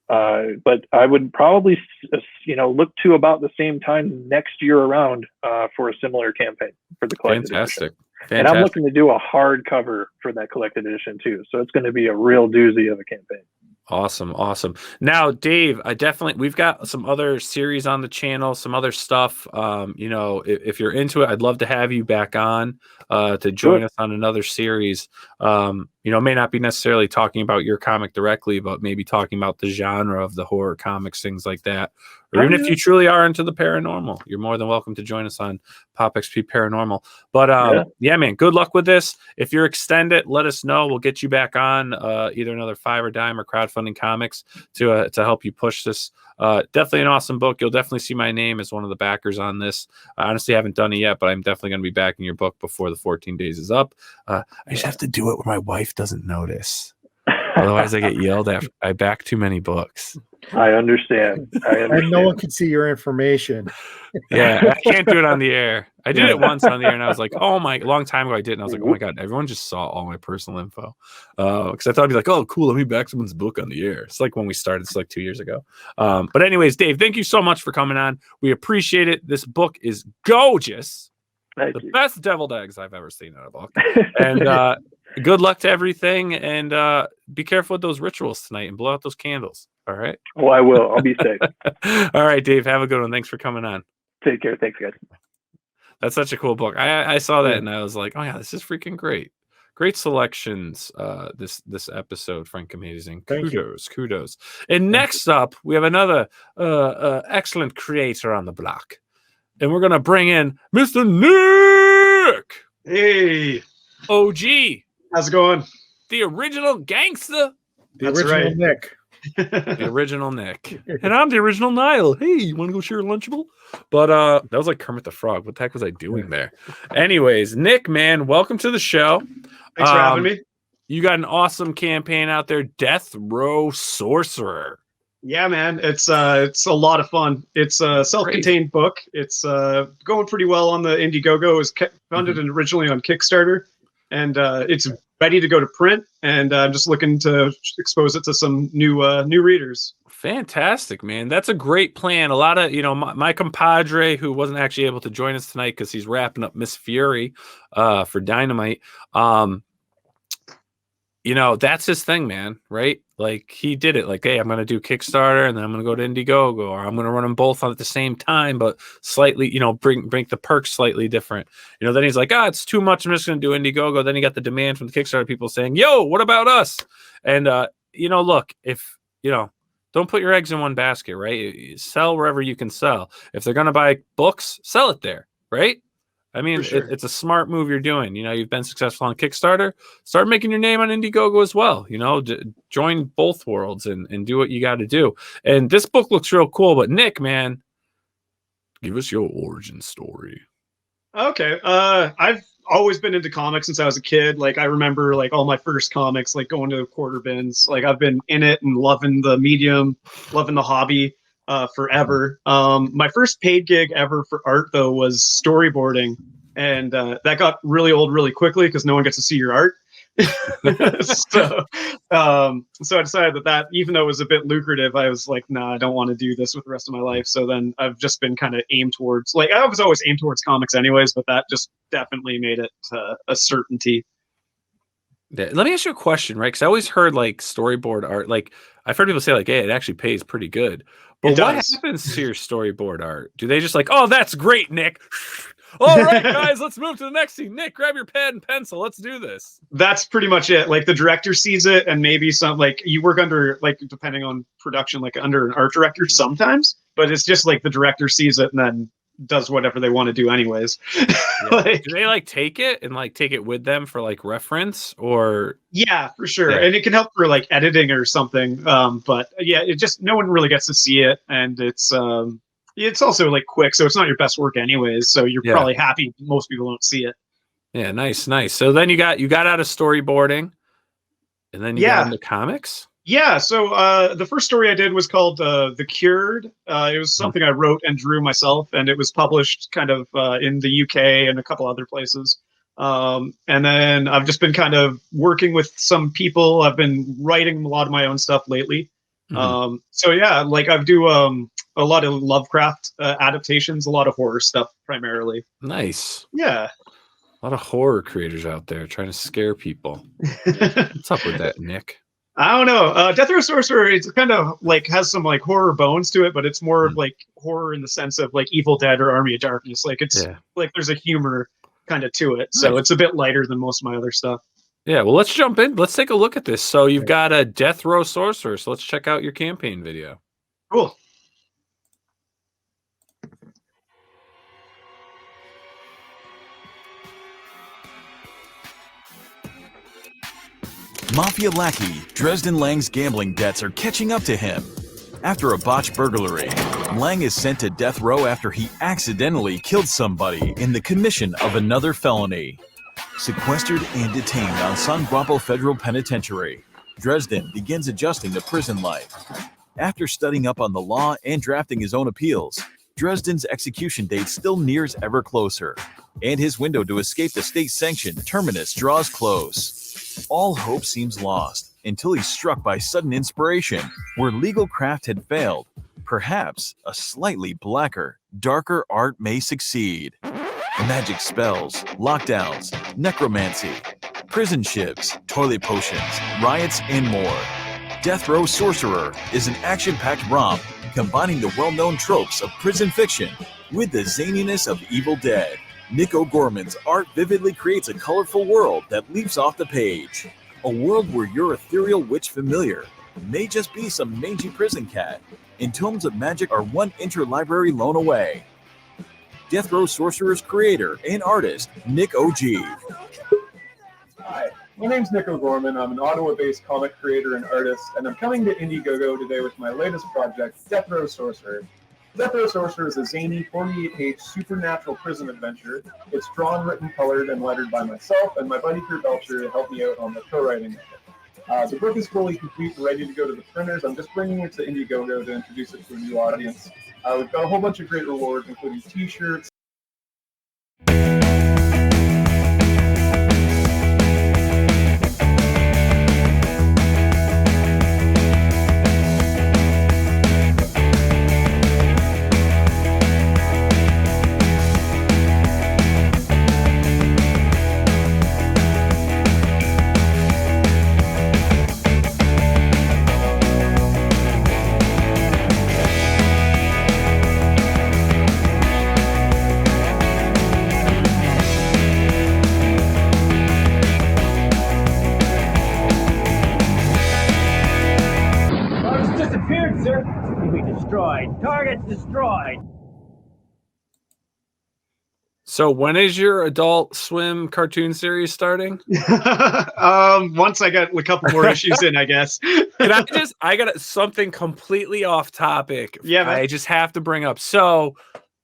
But I would probably, look to about the same time next year around for a similar campaign for the collected edition. And I'm looking to do a hardcover for that collected edition too. So it's going to be a real doozy of a campaign. Awesome. Now, Dave, we've got some other series on the channel, some other stuff. If you're into it, I'd love to have you back on to join us on another series. May not be necessarily talking about your comic directly, but maybe talking about the genre of the horror comics, things like that. Or even if you truly are into the paranormal, you're more than welcome to join us on Pop XP Paranormal. But yeah, man, good luck with this. If you're extended, let us know. We'll get you back on either another $5 or dime or crowdfunding comics to help you push this. Definitely an awesome book. You'll definitely see my name as one of the backers on this. I honestly haven't done it yet, but I'm definitely going to be backing your book before the 14 days is up. I just have to do it where my wife doesn't notice. Otherwise, I get yelled at. I back too many books. I understand. And no one can see your information. Yeah, I can't do it on the air. I did it once on the air, and I was like, "Oh my!" A long time ago, I did, and I was like, "Oh my god!" Everyone just saw all my personal info because I thought it'd be like, "Oh, cool, let me back someone's book on the air." It's like when we started. It's like 2 years ago. But anyways, Dave, thank you so much for coming on. We appreciate it. This book is gorgeous. The best deviled eggs I've ever seen in a book. And good luck to everything. And be careful with those rituals tonight and blow out those candles. All right. Oh, I will. I'll be safe. All right, Dave. Have a good one. Thanks for coming on. Take care. Thanks, guys. That's such a cool book. I saw that and I was like, oh yeah, this is freaking great. Great selections. This episode, Frank Amazing. Kudos. And next up, we have another excellent creator on the block. And we're gonna bring in Mr. Nick. Hey. OG. How's it going? The original gangster. That's right. Nick. The original Nick. And I'm the original Niall. Hey, you want to go share a Lunchable? But that was like Kermit the Frog. What the heck was I doing there? Anyways, Nick, man, welcome to the show. Thanks for having me. You got an awesome campaign out there, Death Row Sorcerer. Yeah, man, it's a lot of fun. It's a self-contained book. It's going pretty well on the Indiegogo. It was founded originally on Kickstarter, and it's ready to go to print. And I'm just looking to expose it to some new readers. Fantastic, man. That's a great plan. A lot of, my compadre who wasn't actually able to join us tonight because he's wrapping up Miss Fury for Dynamite. That's his thing, man, right? Like he did it like, hey, I'm going to do Kickstarter and then I'm going to go to Indiegogo, or I'm going to run them both on at the same time, but slightly, bring the perks slightly different. Then he's like, it's too much. I'm just going to do Indiegogo. Then he got the demand from the Kickstarter people saying, yo, what about us? And, look, if, don't put your eggs in one basket, right? You sell wherever you can sell. If they're going to buy books, sell it there, right? I mean, sure. It's a smart move you're doing. You've been successful on Kickstarter. Start making your name on Indiegogo as well. Join both worlds and do what you got to do. And this book looks real cool. But Nick, man, give us your origin story. Okay. I've always been into comics since I was a kid. Like I remember like all my first comics, like going to the quarter bins. Like I've been in it and loving the medium, loving the hobby. Forever. My first paid gig ever for art, though, was storyboarding, and that got really old really quickly because no one gets to see your art. So I decided that even though it was a bit lucrative, I was like, nah, I don't want to do this with the rest of my life. So then I've just been kind of aimed towards, like, I was always aimed towards comics anyways, but that just definitely made it a certainty. Let me ask you a question, right? Because I always heard like storyboard art, like I've heard people say like, hey, it actually pays pretty good. But what happens to your storyboard art? Do they just like, oh, that's great, Nick. All right, guys, let's move to the next scene. Nick, grab your pen and pencil. Let's do this. That's pretty much it. Like the director sees it, and maybe some, like you work under, like depending on production, like under an art director sometimes, but it's just like the director sees it and then does whatever they want to do anyways. Like, do they like take it and like take it with them for like reference or? Yeah, for sure. And it can help for like editing or something. But yeah, it just, no one really gets to see it. And it's also like quick. So it's not your best work anyways. So you're probably happy most people don't see it. Yeah. Nice. So then you got out of storyboarding and then you got into comics. Yeah, so the first story I did was called The Cured. It was something I wrote and drew myself, and it was published kind of in the UK and a couple other places. And then I've just been kind of working with some people. I've been writing a lot of my own stuff lately. So yeah, like I do a lot of Lovecraft adaptations, a lot of horror stuff primarily. Nice. Yeah. A lot of horror creators out there trying to scare people. What's up with that, Nick? I don't know. Death Row Sorcerer, it's kind of like has some like horror bones to it, but it's more like horror in the sense of like Evil Dead or Army of Darkness. Like it's like there's a humor kind of to it. So it's a bit lighter than most of my other stuff. Yeah, well, let's jump in. Let's take a look at this. So you've got a Death Row Sorcerer. So let's check out your campaign video. Cool. Mafia lackey Dresden Lang's gambling debts are catching up to him. After a botched burglary, Lang is sent to death row after he accidentally killed somebody in the commission of another felony. Sequestered and detained on San Guapo Federal Penitentiary, Dresden begins adjusting to prison life. After studying up on the law and drafting his own appeals, Dresden's execution date still nears ever closer, and his window to escape the state-sanctioned terminus draws close. All hope seems lost until he's struck by sudden inspiration. Where legal craft had failed, perhaps a slightly blacker, darker art may succeed. Magic spells, lockdowns, necromancy, prison shivs, toilet potions, riots, and more. Death Row Sorcerer is an action-packed romp combining the well-known tropes of prison fiction with the zaniness of Evil Dead. Nick O'Gorman's art vividly creates a colorful world that leaps off the page. A world where your ethereal witch familiar may just be some mangy prison cat, and Tomes of Magic are one interlibrary loan away. Death Row Sorcerer's creator and artist, Nick O.G. Hi, my name's Nick O'Gorman. I'm an Ottawa-based comic creator and artist, and I'm coming to Indiegogo today with my latest project, Death Row Sorcerer. Death Row Sorcerer is a zany 48-page supernatural prison adventure. It's drawn, written, colored, and lettered by myself and my buddy Kurt Belcher to help me out on the co-writing of it. The book is fully complete and ready to go to the printers. I'm just bringing it to Indiegogo to introduce it to a new audience. We've got a whole bunch of great rewards, including t-shirts. Target destroyed. So when is your Adult Swim cartoon series starting? Once I got a couple more issues in, I guess. I got something completely off topic. Yeah, man. I just have to bring up. So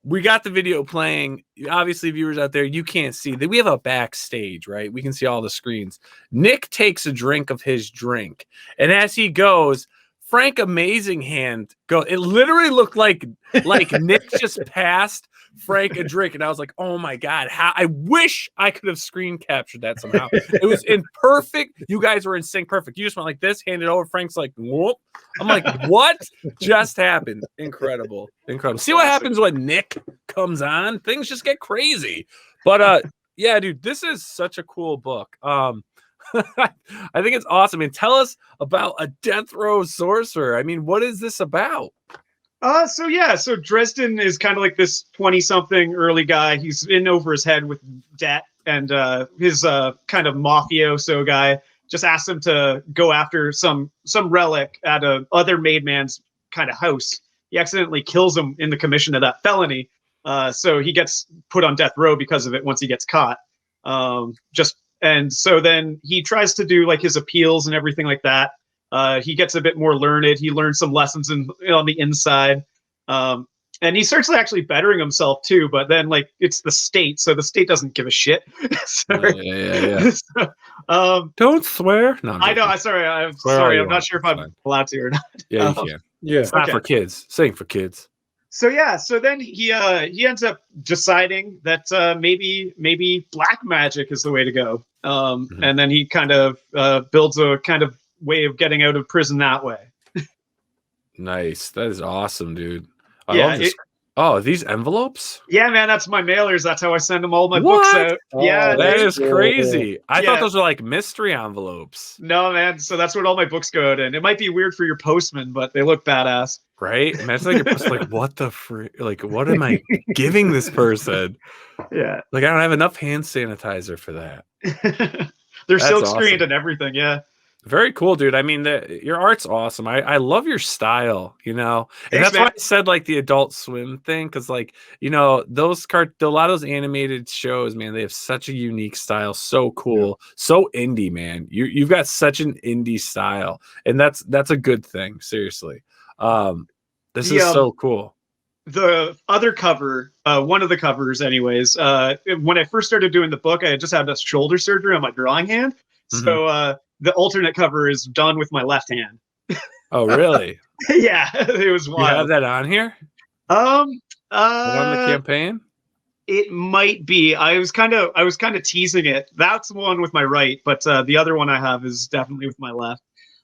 we got the video playing. Obviously, viewers out there, you can't see that we have a backstage, right? We can see all the screens. Nick takes a drink of his drink, and as he goes, Frank Amazing Hand go. It literally looked like Nick just passed Frank a drink, and I was like, "Oh my god! How I wish I could have screen captured that somehow." It was in perfect. You guys were in sync, perfect. You just went like this, handed over. Frank's like, "Whoop!" I'm like, "What just happened?" Incredible, incredible. See what happens when Nick comes on? Things just get crazy. But yeah, dude, this is such a cool book. I think it's awesome. And tell us about a Death Row Sorcerer. I mean, what is this about? So Dresden is kind of like this 20-something early guy. He's in over his head with debt, and his kind of mafioso guy just asked him to go after some relic at a other made man's kind of house. He accidentally kills him in the commission of that felony. So he gets put on death row because of it once he gets caught. And so then he tries to do like his appeals and everything like that. He gets a bit more learned. He learns some lessons on the inside. And he starts actually bettering himself too, but then like it's the state, so the state doesn't give a shit. Yeah. Don't swear. No, I know. I'm sorry. I'm not sure if I'm allowed to or not. Yeah, you can. Yeah, it's not for kids. Saying for kids. So then he ends up deciding that maybe black magic is the way to go. And then he kind of builds a kind of way of getting out of prison that way. Nice. That is awesome, dude. I Yeah, love this. Oh, these envelopes? Yeah, man, that's my mailers. That's how I send them all my books out. Yeah, that is crazy. I Yeah. thought those were like mystery envelopes. No, man. So that's what all my books go out in. It might be weird for your postman, but they look badass. Right? Imagine like you're just like, what the like, what am I giving this person? Yeah. Like, I don't have enough hand sanitizer for that. They're That's silk screened awesome. and everything. Yeah. Very cool, dude. I mean, your art's awesome. I love your style, and Thanks, that's why man. I said like the Adult Swim thing, because like a lot of those animated shows, man, they have such a unique style, so cool, so indie, man. You've got such an indie style, and that's a good thing. Seriously, this is so cool. The other cover, one of the covers, anyways. When I first started doing the book, I had just had a shoulder surgery on my drawing hand. So the alternate cover is done with my left hand. Oh, really? Yeah, it was wild. You have that on here? On the campaign? It might be. I was kind of teasing it. That's the one with my right, but the other one I have is definitely with my left.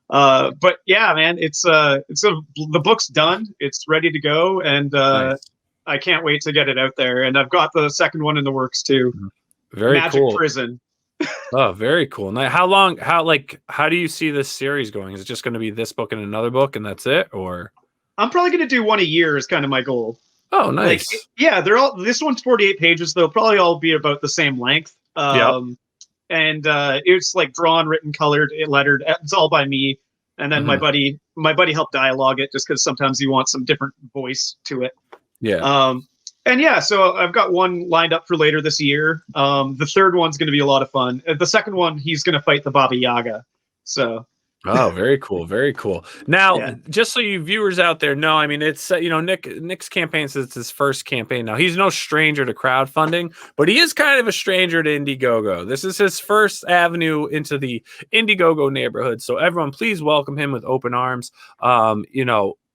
But yeah, man, the book's done. It's ready to go, and Nice. I can't wait to get it out there. And I've got the second one in the works too. Very Magic cool. Prison. Oh, very cool. Now, how do you see this series going? Is it just going to be this book and another book, and that's it, or? I'm probably going to do one a year is kind of my goal. Oh, nice. Yeah, this one's 48 pages. They'll probably all be about the same length. And it's like drawn, written, colored, lettered. It's all by me. And then my buddy helped dialogue it just because sometimes you want some different voice to it. Yeah. And yeah, so I've got one lined up for later this year. The third one's going to be a lot of fun. The second one, he's going to fight the Baba Yaga. So. Oh, very cool. Very cool. Now, just so you viewers out there know, I mean, it's, Nick's campaign says it's his first campaign. Now, he's no stranger to crowdfunding, but he is kind of a stranger to Indiegogo. This is his first avenue into the Indiegogo neighborhood. So everyone, please welcome him with open arms.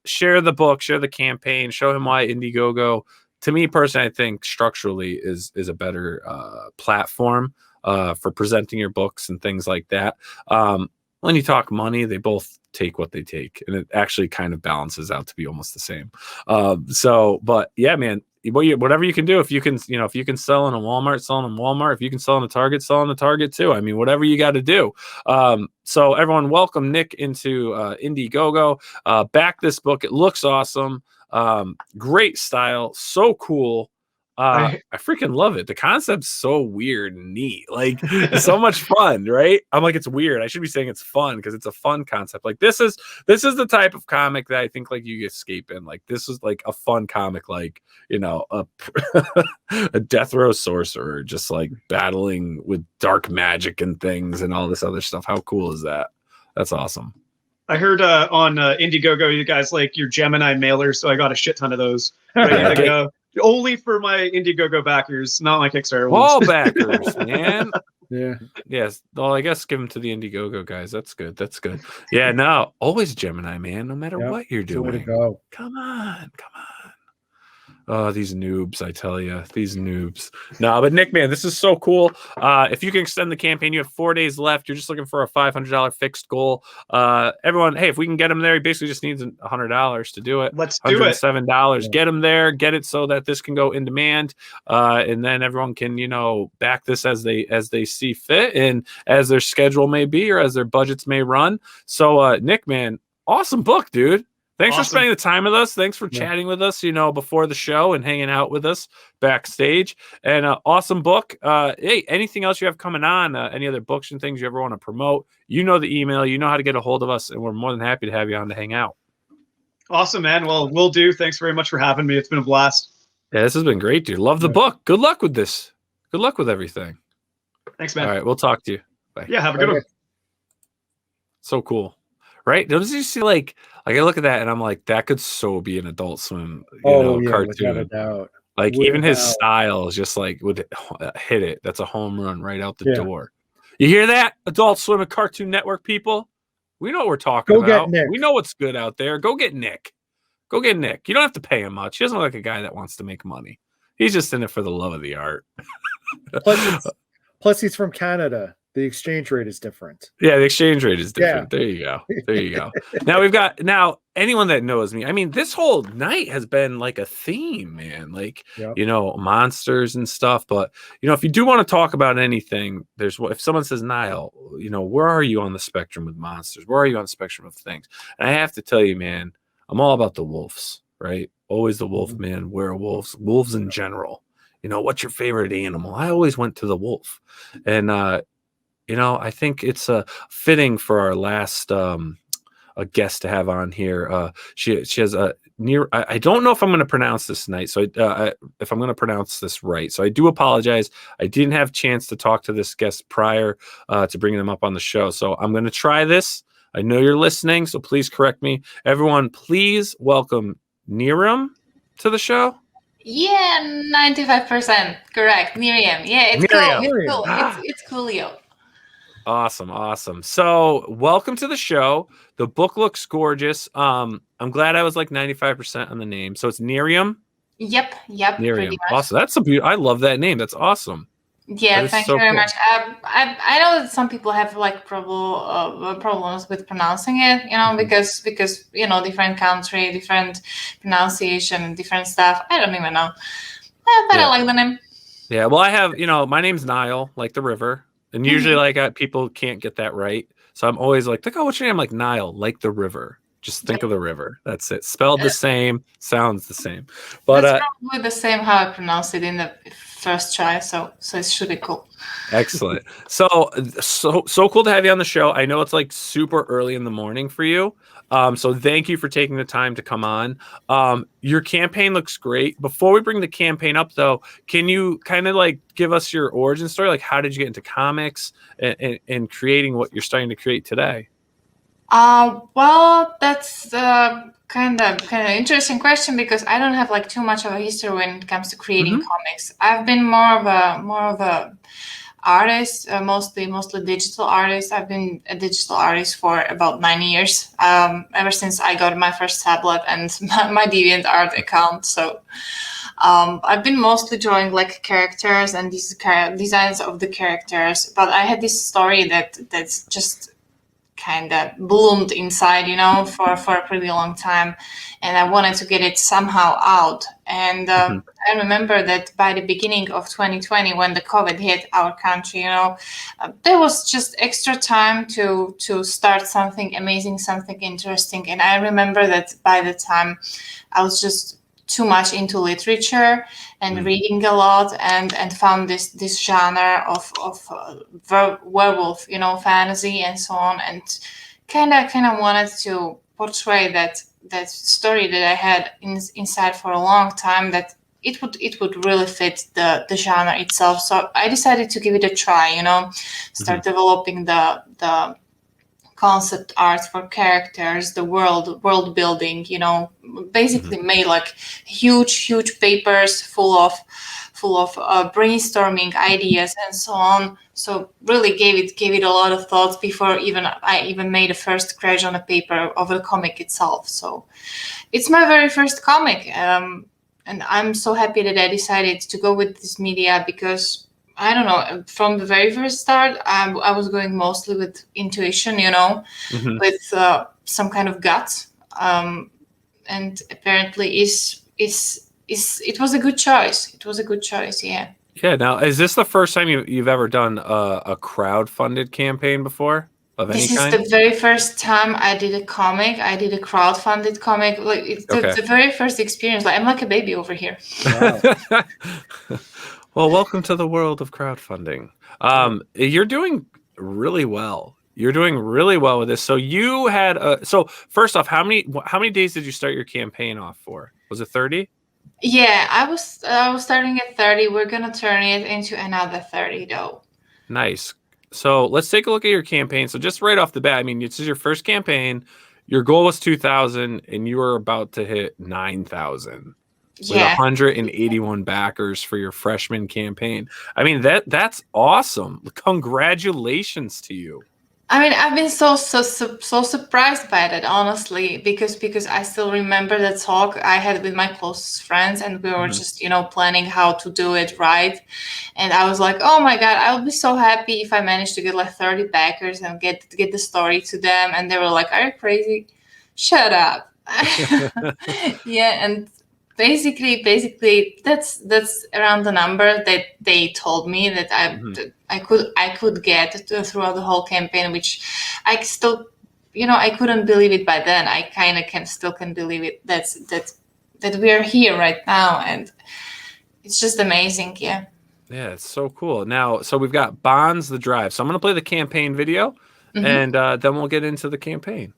Share the book, share the campaign, show him why Indiegogo, to me personally, I think structurally is a better platform for presenting your books and things like that. When you talk money, they both take what they take, and it actually kind of balances out to be almost the same. But yeah, man, whatever you can do, if you can sell in a Walmart, sell in Walmart. If you can sell in a Target, sell in a Target too. I mean, whatever you got to do. So everyone, welcome Nick into Indiegogo. Back this book. It looks awesome. Great style. So cool. I freaking love it. The concept's so weird and neat. Like, it's so much fun, right? I'm like, it's weird. I should be saying it's fun because it's a fun concept. Like, this is the type of comic that I think like you escape in. Like, this is like a fun comic, like, a death row sorcerer just like battling with dark magic and things and all this other stuff. How cool is that? That's awesome. I heard on Indiegogo, you guys like your Gemini mailers, so I got a shit ton of those ready to go. Only for my Indiegogo backers, not my Kickstarter ones. All backers, man. Yeah. Yes. Well, I guess give them to the Indiegogo guys. That's good. That's good. Yeah. No, always Gemini, man. No matter what you're doing. Way to go. Come on. Oh, these noobs, I tell you, these noobs. No, but Nick, man, this is so cool. If you can extend the campaign, you have 4 days left. You're just looking for a $500 fixed goal. Everyone, hey, if we can get him there, he basically just needs $100 to do it. Let's do it. $107. Yeah. Get him there. Get it so that this can go in demand, and then everyone can, back this as they see fit and as their schedule may be or as their budgets may run. So, Nick, man, awesome book, dude. Thanks for spending the time with us. Thanks for chatting with us, before the show and hanging out with us backstage. And awesome book. Hey, anything else you have coming on? Any other books and things you ever want to promote? You know the email. You know how to get a hold of us, and we're more than happy to have you on to hang out. Awesome, man. Well, will do. Thanks very much for having me. It's been a blast. Yeah, this has been great, dude. Love the book. Good luck with this. Good luck with everything. Thanks, man. All right, we'll talk to you. Bye. Yeah, have a good one. So cool. Right? Don't you see like I look at that and I'm like, that could so be an Adult Swim, cartoon. Without a doubt. Like even his style is just like would hit it. That's a home run right out the door. You hear that? Adult Swim and Cartoon Network people. We know what we're talking about. Get Nick. We know what's good out there. Go get Nick. Go get Nick. You don't have to pay him much. He doesn't look like a guy that wants to make money. He's just in it for the love of the art. Plus he's from Canada. The exchange rate is different. Yeah, the exchange rate is different. Yeah. There you go. There you go. Now anyone that knows me, I mean, this whole night has been like a theme, man. Like, monsters and stuff. But if you do want to talk about anything, if someone says, Niall, where are you on the spectrum with monsters? Where are you on the spectrum of things? And I have to tell you, man, I'm all about the wolves, right? Always the wolf, man. Werewolves, wolves in general. What's your favorite animal? I always went to the wolf. And I think it's fitting for our last a guest to have on here. She has a I don't know if I'm going to pronounce this tonight. So if I'm going to pronounce this right, so I do apologize. I didn't have a chance to talk to this guest prior to bringing them up on the show. So I'm going to try this. I know you're listening, so please correct me. Everyone, please welcome Nyriam to the show. Yeah, 95% correct. Nyriam. Yeah, it's Nyriam. cool. It's cool. It's coolio. Awesome. So welcome to the show. The book looks gorgeous. I'm glad I was like 95% on the name. So it's Nyriam. Yep, Nyriam. pretty much. Awesome. That's I love that name. That's awesome. Yeah, thank you very much. I know that some people have like problems with pronouncing it, because different country, different pronunciation, different stuff. I don't even know, but I like the name. Yeah, well, I have my name's Nile, like the river, and usually people can't get that right, so I'm always like, what's your name? I'm like Nile, like the river. Just think of the river. That's it. Spelled the same, sounds the same. But that's probably the same how I pronounce it in the first try. So it should be cool. Excellent. So cool to have you on the show. I know it's like super early in the morning for you. So thank you for taking the time to come on. Your campaign looks great. Before we bring the campaign up, though, can you kind of like give us your origin story? Like, how did you get into comics and creating what you're starting to create today? Well, that's kind of interesting question because I don't have like too much of a history when it comes to creating comics. I've been more of a artist, mostly digital artist. I've been a digital artist for about 9 years, ever since I got my first tablet and my DeviantArt account. So I've been mostly drawing like characters and these designs of the characters. But I had this story that's just kind of bloomed inside, for a pretty long time, and I wanted to get it somehow out. And I remember that by the beginning of 2020, when the COVID hit our country, there was just extra time to start something amazing, something interesting. And I remember that by the time I was just too much into literature and reading a lot, and found this genre of werewolf, fantasy and so on, and kind of wanted to portray that story that I had inside for a long time, that it would really fit the genre itself. So I decided to give it a try, start developing the concept art for characters, the world building, basically made like huge papers full of brainstorming ideas and so on. So really gave it a lot of thoughts before I made a first scratch on a paper of the comic itself. So it's my very first comic, and I'm so happy that I decided to go with this media because I don't know, from the very first start, I was going mostly with intuition, with some kind of gut, and apparently it was a good choice. It was a good choice, yeah. Yeah. Now, is this the first time you've ever done a crowd-funded campaign before of any kind? This is the very first time I did a comic. I did a crowd-funded comic. Like it's the very first experience. Like I'm like a baby over here. Wow. Well, welcome to the world of crowdfunding. You're doing really well. You're doing really well with this. So you had so first off, how many days did you start your campaign off for? Was it 30? Yeah, I was starting at 30. We're gonna turn it into another 30 though. Nice. So let's take a look at your campaign. So just right off the bat, I mean, this is your first campaign. Your goal was 2,000, and you were about to hit 9,000. With 181 backers for your freshman campaign. I mean, that's awesome. Congratulations to you. I mean, I've been so surprised by that, honestly, because I still remember the talk I had with my closest friends, and we were just, planning how to do it right. And I was like, oh my God, I'll be so happy if I manage to get like 30 backers and get the story to them. And they were like, are you crazy? Shut up. Yeah. And basically that's around the number that they told me that I could get throughout the whole campaign, which I still, I couldn't believe it by then. I kind of still can believe it. That we are here right now, and it's just amazing. Yeah, it's so cool. Now, so we've got Bonds the Drive. So I'm going to play the campaign video, and then we'll get into the campaign.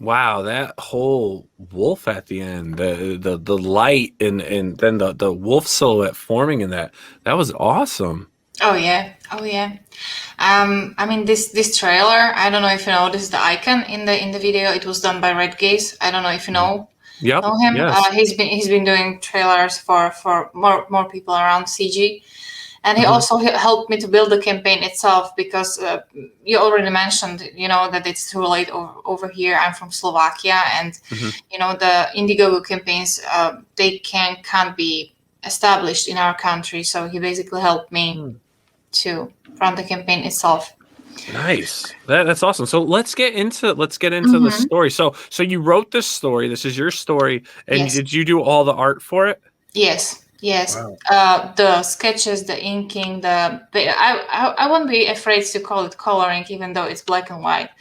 wow, that whole wolf at the end, the light and then the wolf silhouette forming in that was awesome. Oh yeah. I mean this trailer. I don't know if you know. This is the icon in the video. It was done by Red Gaze. I don't know if you know. Yep. Know him. Yes. He's been doing trailers for more people around CG, and he also helped me to build the campaign itself because you already mentioned that it's too late over here. I'm from Slovakia, and the Indiegogo campaigns they can't be established in our country. So he basically helped me to run the campaign itself. Nice. That's awesome. So let's get into the story. So you wrote this story. This is your story, and Yes. did you do all the art for it? Yes. Wow. The sketches, the inking, I won't be afraid to call it coloring, even though it's black and white.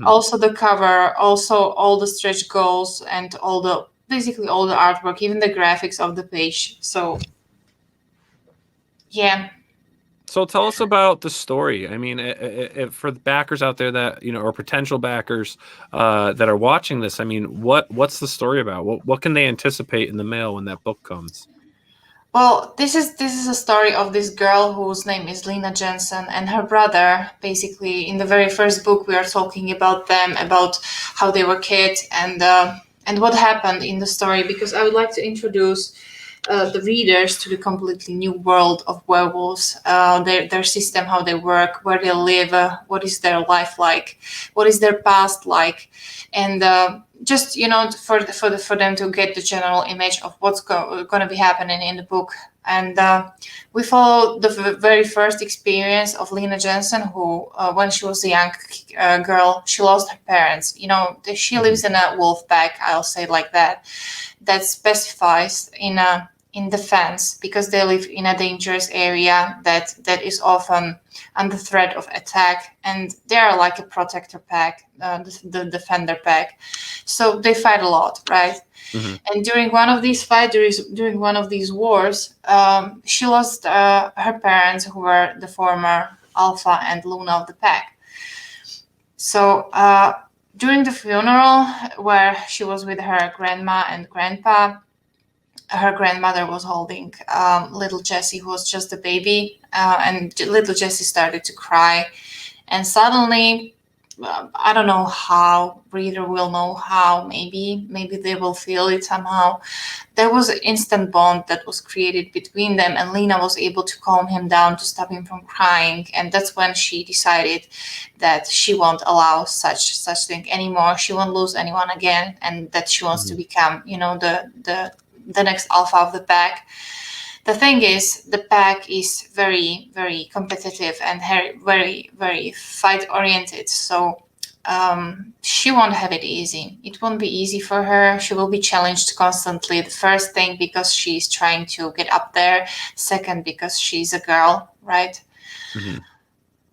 Also the cover, also all the stretch goals, and basically all the artwork, even the graphics of the page. So yeah. So tell us about the story. I mean, for the backers out there that or potential backers that are watching this, I mean, what's the story about? What can they anticipate in the mail when that book comes? Well, this is a story of this girl whose name is Lena Jensen and her brother. Basically, in the very first book, we are talking about them, about how they were kids and what happened in the story. Because I would like to introduce the readers to the completely new world of werewolves, their system, how they work, where they live, what is their life like, what is their past like, and just for them to get the general image of what's going to be happening in the book. And we follow the very first experience of Lena Jensen, who when she was a young girl, she lost her parents. She lives in a wolf pack, I'll say it like that specifies in defense, because they live in a dangerous area that is often under threat of attack, and they are like a protector pack, the defender pack. So they fight a lot, right? And during one of these fights, during one of these wars, she lost her parents, who were the former Alpha and Luna of the pack. So during the funeral, where she was with her grandma and grandpa, her grandmother was holding little Jessie, who was just a baby, and little Jessie started to cry. And suddenly, I don't know how, reader will know how, maybe they will feel it somehow. There was an instant bond that was created between them, and Lena was able to calm him down, to stop him from crying. And that's when she decided that she won't allow such thing anymore. She won't lose anyone again, and that she wants to become, the next alpha of the pack. The thing is, the pack is very, very competitive and very, very fight-oriented. So she won't have it easy. It won't be easy for her. She will be challenged constantly. The first thing, because she's trying to get up there. Second, because she's a girl, right?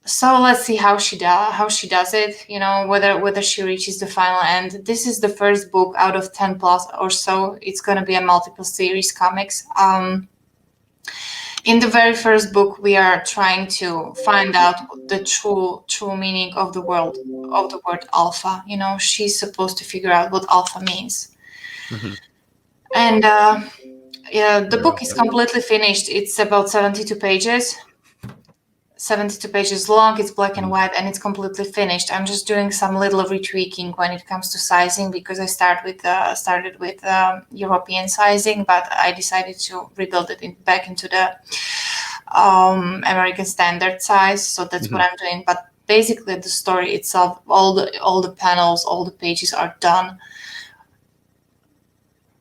So let's see how she does it. Whether she reaches the final end. This is the first book out of 10 plus or so. It's going to be a multiple series comics. In the very first book, we are trying to find out the true meaning of the word alpha. She's supposed to figure out what alpha means. And the book is completely finished. It's about 72 pages. 72 pages long, it's black and white, and it's completely finished. I'm just doing some little retweaking when it comes to sizing, because I started with European sizing, but I decided to rebuild it back into the American standard size. So that's what I'm doing. But basically, the story itself, all the panels, all the pages are done.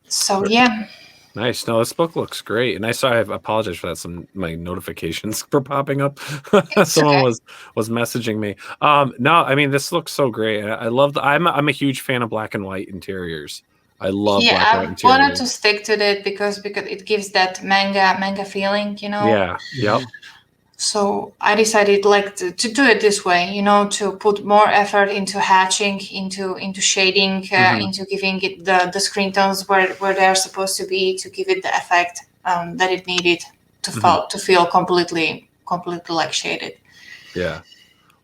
So yeah. Nice. No, this book looks great, and I apologize for that. My notifications were popping up. Someone was messaging me. No, I mean, this looks so great. I love I'm a huge fan of black and white interiors. I love black and white interiors. I wanted to stick to it because it gives that manga feeling, Yeah. Yep. So I decided to do it this way, to put more effort into hatching, into shading, into giving it the screen tones where they're supposed to be, to give it the effect that it needed to feel completely like shaded. Yeah.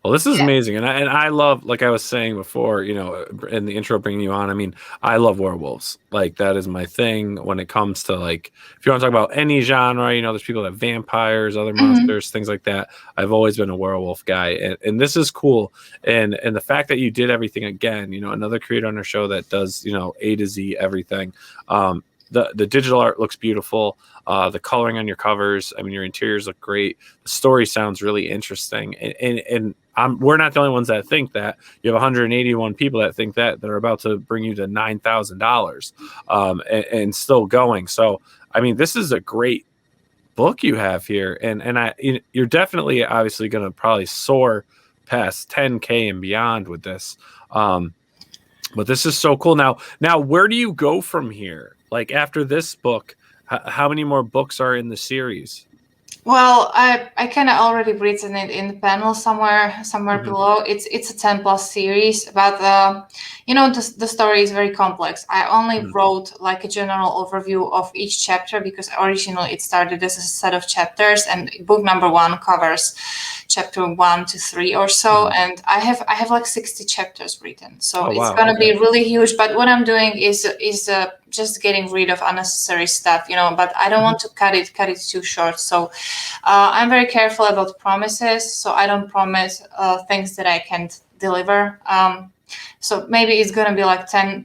Well, this is amazing, and I love, like I was saying before, you know, in the intro bringing you on. I mean, I love werewolves. Like that is my thing when it comes to, like, if you want to talk about any genre, you know, there's people that have vampires, other monsters, things like that. I've always been a werewolf guy, and this is cool. And the fact that you did everything again, you know, another creator on our show that does, you know, A to Z everything. The digital art looks beautiful. The coloring on your covers, I mean, your interiors look great. The story sounds really interesting, and we're not the only ones that think that. You have 181 people that think that are about to bring you to $9,000, and still going. So, I mean, this is a great book you have here, and you're definitely obviously going to probably soar past 10K and beyond with this. But this is so cool. Now, where do you go from here? Like after this book, how many more books are in the series? Well, I kind of already written it in the panel somewhere below. It's a 10+ series, but you know, the story is very complex. I only wrote like a general overview of each chapter because originally it started as a set of chapters, and book number 1 covers chapter 1 to 3 or so, and I have like 60 chapters written, so it's gonna be really huge. But what I'm doing is just getting rid of unnecessary stuff, you know, but I don't want to cut it too short. So I'm very careful about promises, so I don't promise things that I can't deliver. So maybe it's going to be like 10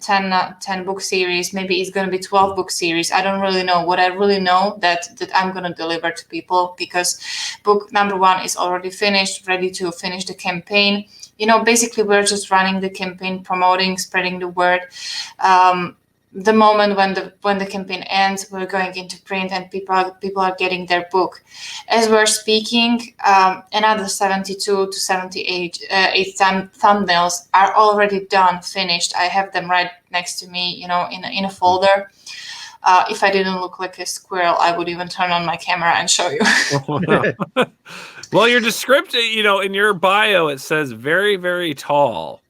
book series, maybe it's going to be 12 book series. I don't really know. What I really know that I'm going to deliver to people, because book number 1 is already finished, ready to finish the campaign. You know, basically we're just running the campaign, promoting, spreading the word. The moment when the campaign ends, we're going into print and people are getting their book. As we're speaking, another 72 to 78 thumbnails are already done, finished. I have them right next to me, you know, in a folder. If I didn't look like a squirrel, I would even turn on my camera and show you. Well, your description, you know, in your bio, it says very, very tall.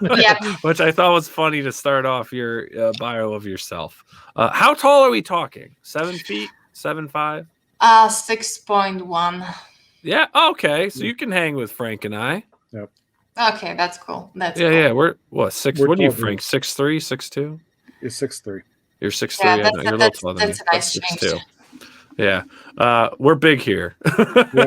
Yeah. Which I thought was funny to start off your bio of yourself. How tall are we talking? 7 feet? 7'5"? 6.1. Yeah. Okay. So you can hang with Frank and I. Yep. Okay, that's cool. That's cool. Yeah. We're what, 6? We're What are you, 12 Frank? 6'3", 6'2"? You're 6'3". You're 6'3". Yeah, I know. You're a little taller than me. that's a nice change. 6'2". Yeah. We're big here.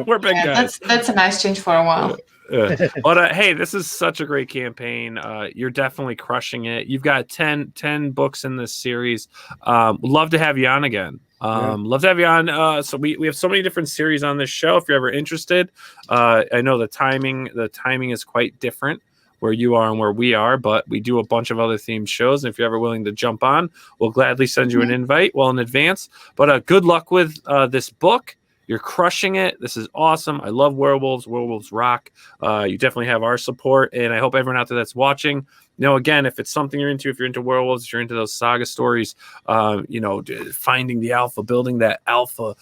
We're big guys. That's a nice change for a while. But hey, this is such a great campaign. You're definitely crushing it. You've got 10 books in this series. Love to have you on again. Love to have you on. So we have so many different series on this show. If you're ever interested, I know the timing is quite different where you are and where we are, but we do a bunch of other themed shows. And if you're ever willing to jump on, we'll gladly send you an invite well in advance. But good luck with this book. You're crushing it. This is awesome. I love werewolves. Werewolves rock. You definitely have our support, and I hope everyone out there that's watching, you know, again, if it's something you're into, if you're into werewolves, if you're into those saga stories, you know, finding the alpha, building that alpha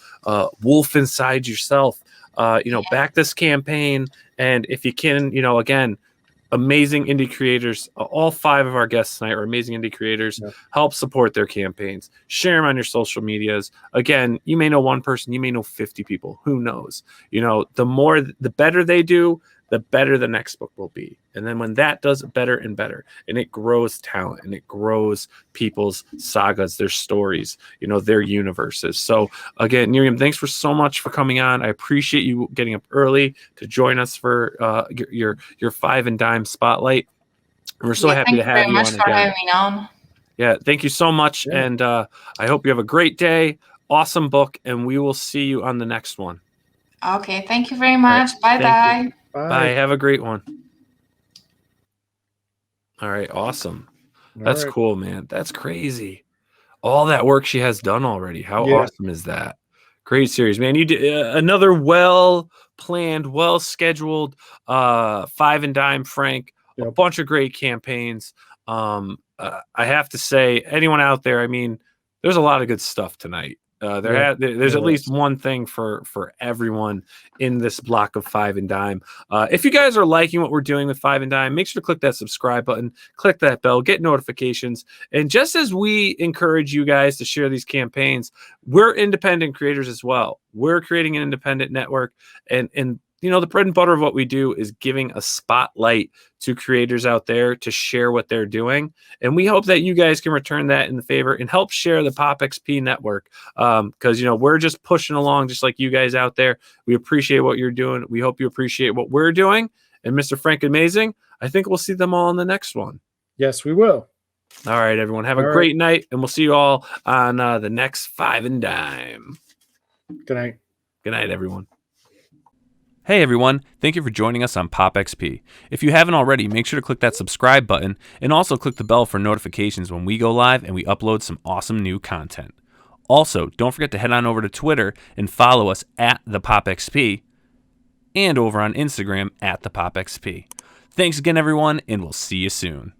wolf inside yourself, you know, back this campaign. And if you can, you know, again, amazing indie creators. All 5 of our guests tonight are amazing indie creators. Help support their campaigns. Share them on your social medias. Again, you may know one person, you may know 50 people. Who knows? You know, the better they do, the better the next book will be. And then when that does better and better, and it grows talent, and it grows people's sagas, their stories, you know, their universes. So again, Nyriam, thanks so much for coming on. I appreciate you getting up early to join us for your 5 and Dime spotlight. And we're so happy to have you on again. Thank you very much for having me on. Yeah, thank you so much. Yeah. And I hope you have a great day. Awesome book. And we will see you on the next one. Okay, thank you very much. Right. Bye-bye. Bye. Have a great one. All right. Awesome. That's cool, man. That's crazy. All that work she has done already. How awesome is that? Great series, man. You did another well-planned, well-scheduled 5 and Dime, Frank. A bunch of great campaigns. I have to say, anyone out there, I mean, there's a lot of good stuff tonight. There's at least one thing for everyone in this block of 5 and Dime. If you guys are liking what we're doing with 5 and Dime, make sure to click that subscribe button, click that bell, get notifications. And just as we encourage you guys to share these campaigns, we're independent creators as well. We're creating an independent network, and the bread and butter of what we do is giving a spotlight to creators out there to share what they're doing. And we hope that you guys can return that in the favor and help share the Pop XP network. Because, we're just pushing along just like you guys out there. We appreciate what you're doing. We hope you appreciate what we're doing. And Mr. Frank Amazing, I think we'll see them all in the next one. Yes, we will. All right, everyone. Have a great night. And we'll see you all on the next Five and Dime. Good night. Good night, everyone. Hey everyone, thank you for joining us on Pop XP. If you haven't already, make sure to click that subscribe button and also click the bell for notifications when we go live and we upload some awesome new content. Also, don't forget to head on over to Twitter and follow us at the Pop XP and over on Instagram at the Pop XP. Thanks again everyone, and we'll see you soon.